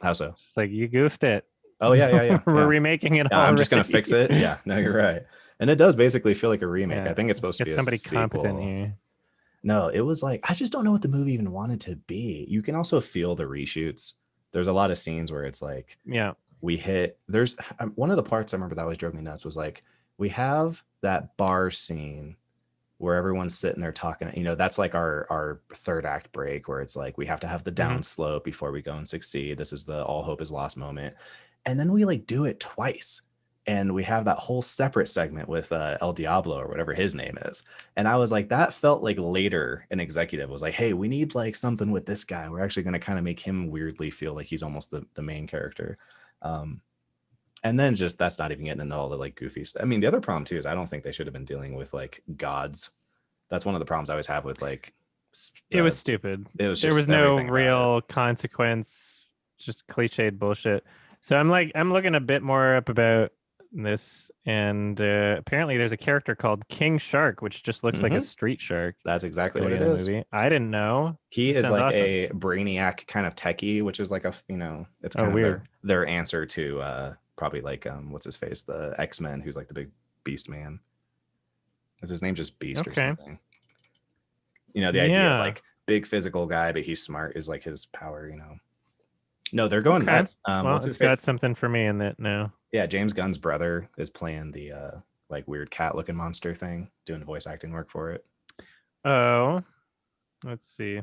How so? It's like you goofed it. Oh yeah. We're Yeah. remaking it I'm just gonna already. fix it. Yeah, no, you're right. And it does basically feel like a remake. I Yeah. think it's supposed to Get be a somebody competent sequel. here. No, it was like I just don't know what the movie even wanted to be. You can also feel the reshoots. There's a lot of scenes where it's like Yeah. we hit. There's one of the parts I remember that always drove me nuts was like we have that bar scene where everyone's sitting there talking. You know, that's like our third act break where it's like we have to have the Mhm. downslope before we go and succeed. This is the all hope is lost moment, and then we like do it twice. And we have that whole separate segment with El Diablo or whatever his name is. And I was like, that felt like later an executive was like, hey, we need like something with this guy. We're actually going to kind of make him weirdly feel like he's almost the main character. And then just that's not even getting into all the like goofy stuff. I mean, the other problem too is I don't think they should have been dealing with like gods. That's one of the problems I always have with like It was stupid. it was There just was no everything about it. real consequence, just cliched bullshit. So I'm looking a bit more up about this, and apparently there's a character called King Shark, which just looks like a Mhm. street shark. That's exactly Gonna what be it in the is. movie. I didn't know. He is Sounds like awesome. a brainiac kind of techie, which is like a it's kind of weird. their answer to probably like what's his face, the X-Men, who's like the big beast man. Is his name just Beast or Okay. something? You know, the idea of Yeah. like big physical guy, but he's smart is like his power, you know. No, they're going Okay. nuts. Well, What's his it's face? got something for me in it now. Yeah, James Gunn's brother is playing the like weird cat looking monster thing, doing voice acting work for it. Oh, let's see.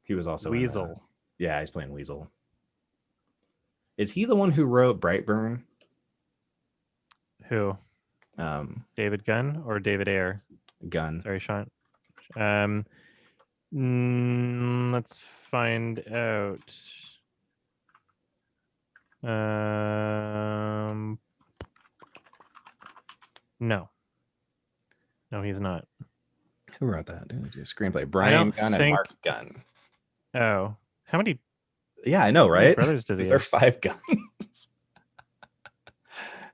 He was also Weasel. in yeah, he's playing Weasel. Is he the one who wrote Brightburn? Who? David Gunn or David Ayer? Gunn. Sorry, Sean. Let's find out. No, he's not. Who wrote that? Screenplay. Brian Gunn and Mark Gunn. Oh, how many? Yeah, I know, right? Brothers does he? There are 5 Gunns.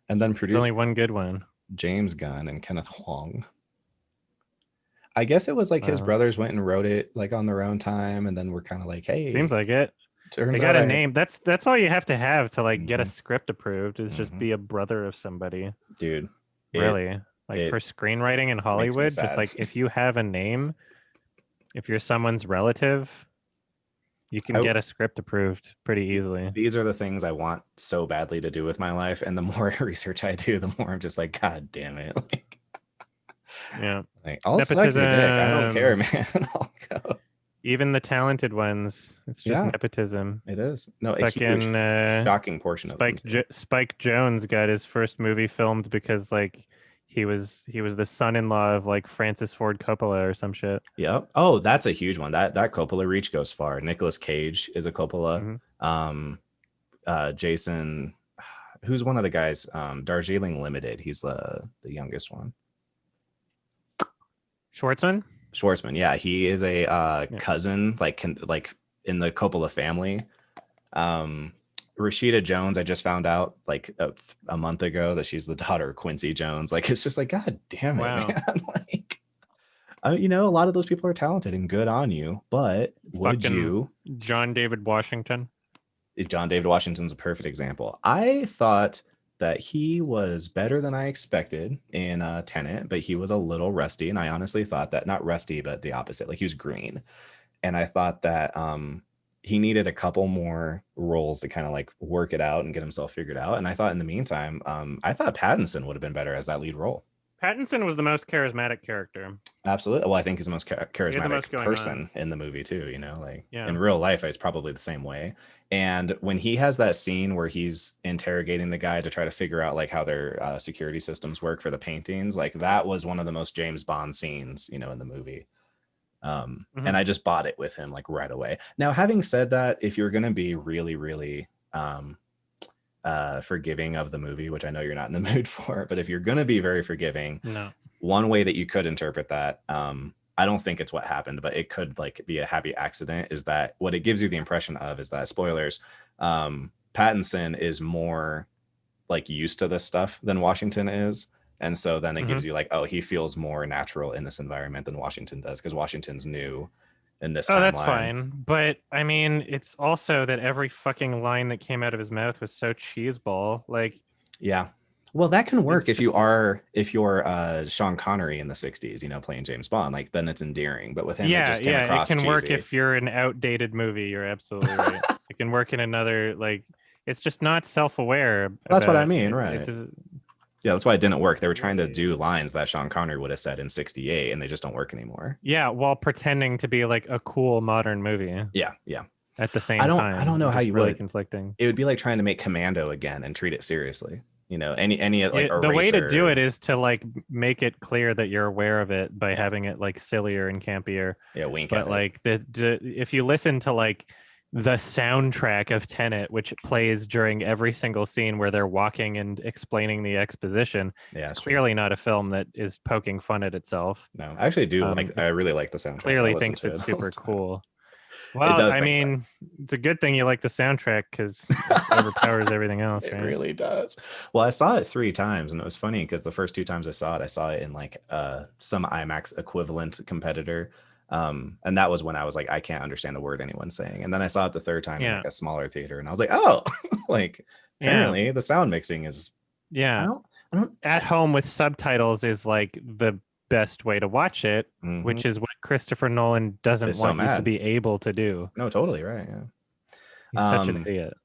And then produced. There's only one good one. James Gunn and Kenneth Huang. I guess it was like his brothers went and wrote it like on their own time, and then we're kind of like, hey, seems like it. They got a name. That's all you have to have to like get a script approved is just be a brother of somebody. Dude, really, like for screenwriting in Hollywood, just like if you have a name, if you're someone's relative, you can get a script approved pretty easily. These are the things I want so badly to do with my life, and the more research I do, the more I'm just like, God damn it! Like, yeah, like, I'll suck your dick. I don't care, man. I'll go. Even the talented ones, it's just nepotism. It is. No, fucking shocking portion of it. Spike Jones got his first movie filmed because like he was the son-in-law of like Francis Ford Coppola or some shit. Yep. Oh, that's a huge one. That Coppola reach goes far. Nicolas Cage is a Coppola. Jason, who's one of the guys? Darjeeling Limited. He's the youngest one. Schwartzman, yeah, he is a cousin, like in the Coppola family. Rashida Jones, I just found out like a month ago that she's the daughter of Quincy Jones. Like, it's just like, God damn it, man! Like, you know, a lot of those people are talented and good on you, but would you? John David Washington. John David Washington's a perfect example. I thought that he was better than I expected in Tenet, but he was a little rusty. And I honestly thought that, not rusty, but the opposite, like he was green. And I thought that he needed a couple more roles to kind of like work it out and get himself figured out. And I thought in the meantime, I thought Pattinson would have been better as that lead role. Pattinson was the most charismatic character. Absolutely. Well, I think he's the most charismatic person in the movie too, you know, like in real life, it's probably the same way. And when he has that scene where he's interrogating the guy to try to figure out like how their security systems work for the paintings, like that was one of the most James Bond scenes, you know, in the movie. And I just bought it with him like right away. Now, having said that, if you're going to be really, really forgiving of the movie, which I know you're not in the mood for, but if you're going to be very forgiving, one way that you could interpret that, I don't think it's what happened, but it could like be a happy accident. Is that what it gives you the impression of? Is that spoilers? Pattinson is more like used to this stuff than Washington is. And so then it gives you like, oh, he feels more natural in this environment than Washington does because Washington's new in this Oh, that's timeline. fine. But I mean, it's also that every fucking line that came out of his mouth was so cheeseball. Like, yeah. Well, that can work it's if you just- are if you're Sean Connery in the 60s, you know, playing James Bond, like then it's endearing. But with him, it yeah, just came yeah, it across can work cheesy. if you're an outdated movie. You're absolutely right. It can work in another, like, it's just not self-aware. That's what I About mean, it. right? Yeah, that's why it didn't work. They were trying to do lines that Sean Connery would have said in 68, and they just don't work anymore. Yeah, while pretending to be like a cool modern movie. Yeah, yeah. At the same time, I don't know how you really would. conflicting. It would be like trying to make Commando again and treat it seriously. You know, any like Eraser. The way to do it is to like make it clear that you're aware of it by having it like sillier and campier. Yeah, wink But at it. like if you listen to like the soundtrack of Tenet, which plays during every single scene where they're walking and explaining the exposition, Yeah, it's clearly not a film that is poking fun at itself. No, I actually do like. I really like the soundtrack. Clearly thinks it's super cool. It Well, does I think mean, it's a good thing you like the soundtrack because it overpowers everything else, It right? really does. Well, I saw it 3 times, and it was funny because the first 2 times I saw it in like some IMAX equivalent competitor. And that was when I was like, I can't understand a word anyone's saying. And then I saw it the 3rd time in like a smaller theater, and I was like, oh, like apparently the sound mixing is I don't at home with subtitles is like the best way to watch it, which is what Christopher Nolan doesn't want you to be able to do. No, totally right. Yeah. He's such an idiot.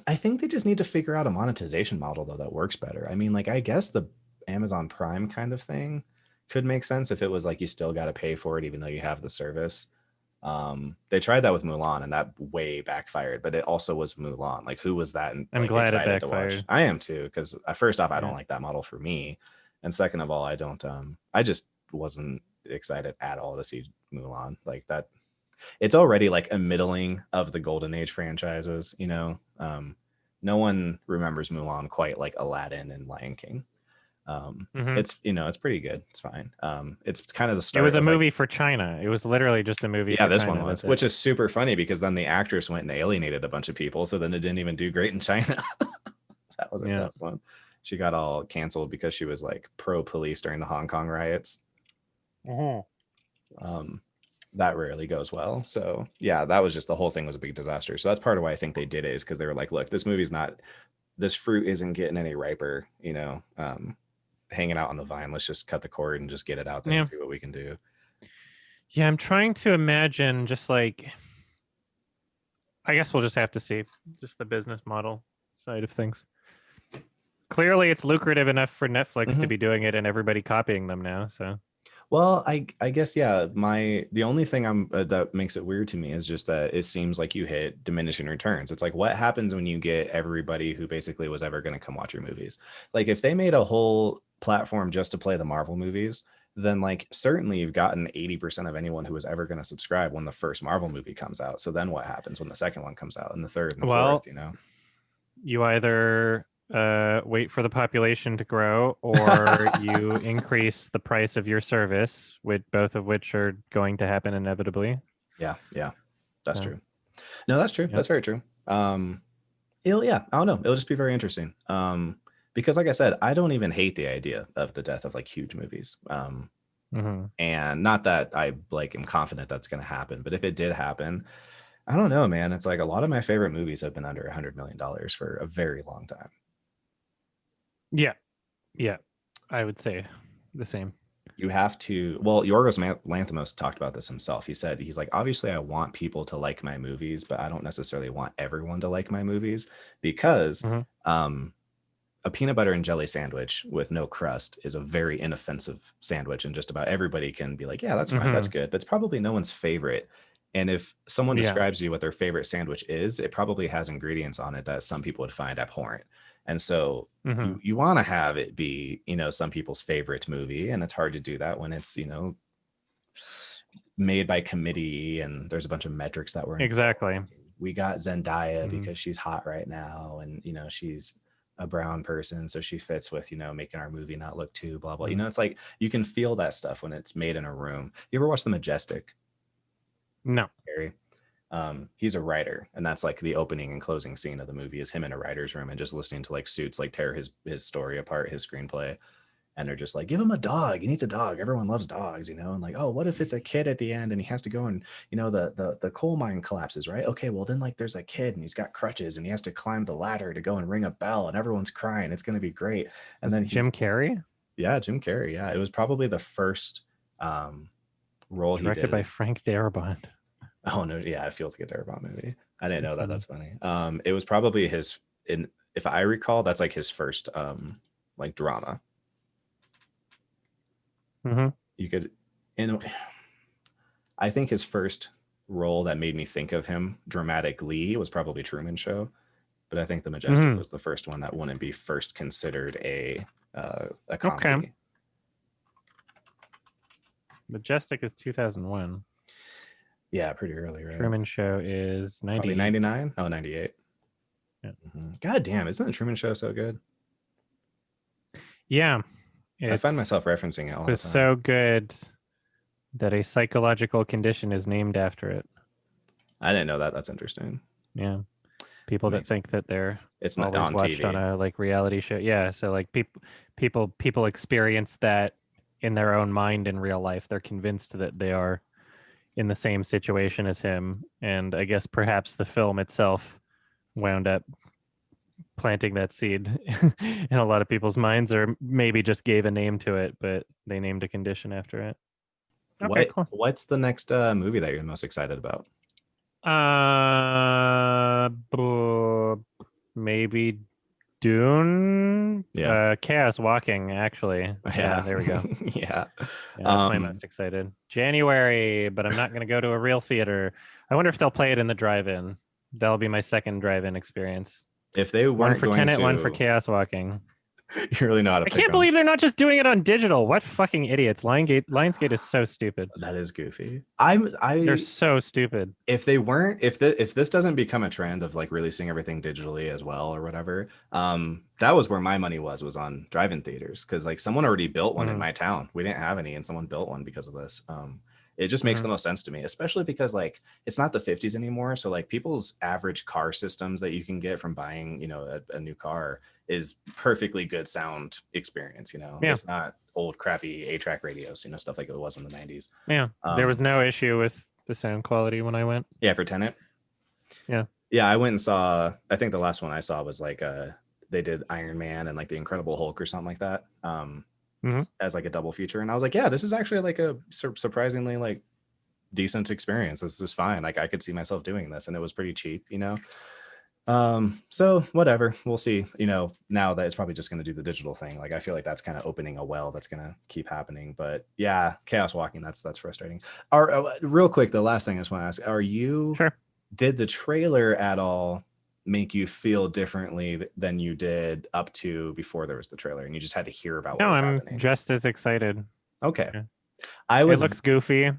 I think they just need to figure out a monetization model though that works better. I mean, like I guess the Amazon Prime kind of thing could make sense if it was like you still got to pay for it even though you have the service. They tried that with Mulan and that way backfired, but it also was Mulan. Like who was that? And I'm like, glad it excited backfired. to watch. I am too, because first off, I don't like that model for me. And second of all, I don't I just wasn't excited at all to see Mulan. Like that it's already like a middling of the golden age franchises, you know. No one remembers Mulan quite like Aladdin and Lion King. It's it's pretty good. It's fine. It's kind of the start. It was a movie for China. It was literally just a movie. Yeah, this one was, which is super funny because then the actress went and alienated a bunch of people, so then it didn't even do great in China. That was a tough one. She got all canceled because she was like pro police during the Hong Kong riots. That rarely goes well. So yeah, that was just the whole thing was a big disaster. So that's part of why I think they did it is because they were like, look, this fruit isn't getting any riper, you know, hanging out on the vine. Let's just cut the cord and just get it out there and see what we can do. Yeah, I'm trying to imagine just like, I guess we'll just have to see just the business model side of things. Clearly, it's lucrative enough for Netflix to be doing it and everybody copying them now. So, well, I guess yeah. The only thing that makes it weird to me is just that it seems like you hit diminishing returns. It's like what happens when you get everybody who basically was ever going to come watch your movies. Like if they made a whole platform just to play the Marvel movies, then like certainly you've gotten 80% of anyone who was ever going to subscribe when the first Marvel movie comes out. So then what happens when the second one comes out and the third and the fourth? You know, you either wait for the population to grow or you increase the price of your service, with both of which are going to happen inevitably. Yeah, that's true. No, that's true. That's very true. I don't know, it'll just be very interesting, because like I said, I don't even hate the idea of the death of like huge movies, and not that I like am confident that's going to happen, but if it did happen, I don't know, man. It's like a lot of my favorite movies have been under $100 million for a very long time. Yeah, I would say the same. You have to, well, Yorgos Lanthimos talked about this himself. He said, he's like, obviously I want people to like my movies, but I don't necessarily want everyone to like my movies because a peanut butter and jelly sandwich with no crust is a very inoffensive sandwich. And just about everybody can be like, yeah, that's fine. That's good. But it's probably no one's favorite. And if someone describes to you what their favorite sandwich is, it probably has ingredients on it that some people would find abhorrent. And so you want to have it be, you know, some people's favorite movie. And it's hard to do that when it's, you know, made by committee and there's a bunch of metrics that were exactly. We got Zendaya because she's hot right now. And, you know, she's a brown person, so she fits with, making our movie not look too blah blah. Mhm. It's like you can feel that stuff when it's made in a room. You ever watch The Majestic? No. Carrey? He's a writer, and that's like the opening and closing scene of the movie is him in a writer's room and just listening to like Suits like tear his story apart, his screenplay. And they're just like, give him a dog. He needs a dog. Everyone loves dogs, and like, oh, what if it's a kid at the end and he has to go and, the coal mine collapses, right? Okay, well then like there's a kid and he's got crutches and he has to climb the ladder to go and ring a bell and everyone's crying. It's going to be great. And then Jim Carrey? Yeah, Jim Carrey. Yeah, it was probably the first role he Directed did. by Frank Darabont. Oh no, yeah, it feels like a Darabont movie. I didn't know that. That's funny. It was probably if I recall, that's like his first like drama. Mm-hmm. You could, I think his first role that made me think of him dramatically was probably Truman Show, but I think The Majestic was the first one that wouldn't be first considered a comedy. Okay. Majestic is 2001. Yeah, pretty early, right? Truman Show is 98. 99? Oh, 98. Yeah. Mm-hmm. God damn, isn't the Truman Show so good? Yeah. I find myself referencing it all the time. It was so good that a psychological condition is named after it. I didn't know that. That's interesting. Yeah. People that think that they're it's not always on watched TV. on a like reality show. Yeah. So like people experience that in their own mind in real life. They're convinced that they are in the same situation as him. And I guess perhaps the film itself wound up planting that seed in a lot of people's minds, or maybe just gave a name to it, but they named a condition after it. Okay, cool. What's the next movie that you're most excited about? Maybe Dune. Yeah. Chaos Walking, actually. Yeah. There we go. Yeah. That's my most excited. January, but I'm not going to go to a real theater. I wonder if they'll play it in the drive-in. That'll be my second drive-in experience. If they weren't one for going Tenet, to... one for Chaos Walking. You really know how to pick I can't believe they're not just doing it on digital. What fucking idiots! Lionsgate is so stupid. That is goofy. They're so stupid. If they weren't, if this doesn't become a trend of like releasing everything digitally as well or whatever, that was where my money was on drive-in theaters, because like someone already built one in my town. We didn't have any, and someone built one because of this. It just makes the most sense to me, especially because like it's not the 50s anymore. So like people's average car systems that you can get from buying, a new car is perfectly good sound experience. It's not old crappy 8-track radios, stuff like it was in the 90s. Yeah. There was no issue with the sound quality when I went. Yeah, for Tenet. Yeah. Yeah, I went and saw, I think the last one I saw was like they did Iron Man and like the Incredible Hulk or something like that. As like a double feature, and I was like, yeah, this is actually like a surprisingly like decent experience. This is fine. Like I could see myself doing this, and it was pretty cheap, so whatever, we'll see. Now that it's probably just going to do the digital thing, like I feel like that's kind of opening a well that's going to keep happening. But yeah, Chaos Walking, that's frustrating. Real quick, the last thing I just want to ask, did the trailer at all make you feel differently than you did up to before there was the trailer, and you just had to hear about what was happening? Just as excited. Okay. Yeah. It looks goofy.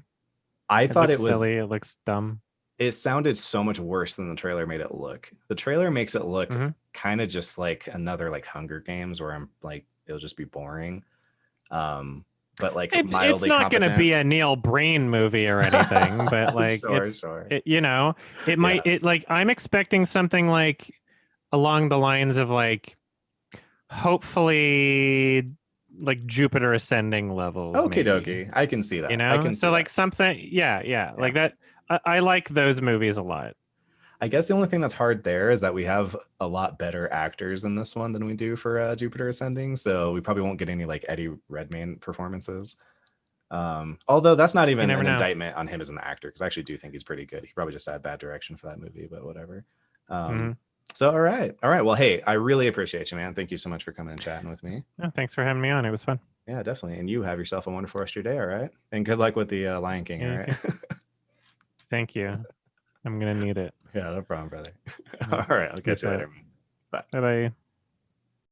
I thought it was silly. It looks dumb. It sounded so much worse than the trailer made it look. The trailer makes it look kind of just like another like Hunger Games, where I'm like, it'll just be boring. But like mildly it's not going to be a Neil Breen movie or anything, but like sure. It might. It like I'm expecting something like along the lines of like hopefully like Jupiter Ascending level. Okie dokie, I can see that. I can see like that. something. Yeah, like that. I like those movies a lot. I guess the only thing that's hard there is that we have a lot better actors in this one than we do for Jupiter Ascending, so we probably won't get any like Eddie Redmayne performances. Although that's not even an indictment on him as an actor, because I actually do think he's pretty good. He probably just had bad direction for that movie, but whatever. So all right. Well, hey, I really appreciate you, man. Thank you so much for coming and chatting with me. Yeah, thanks for having me on. It was fun. Yeah, definitely. And you have yourself a wonderful rest of your day. All right, and good luck with the Lion King. All right. Thank you. I'm gonna need it. Yeah, no problem, brother. All right, I'll catch you later. Bye. Bye.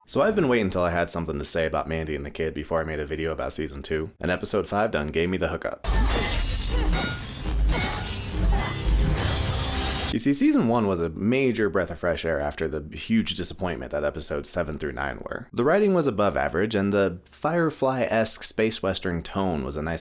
So I've been waiting until I had something to say about Mandy and the Kid before I made a video about season 2, and episode 5 done gave me the hookup. You see, season 1 was a major breath of fresh air after the huge disappointment that episodes 7 through 9 were. The writing was above average, and the Firefly-esque space western tone was a nice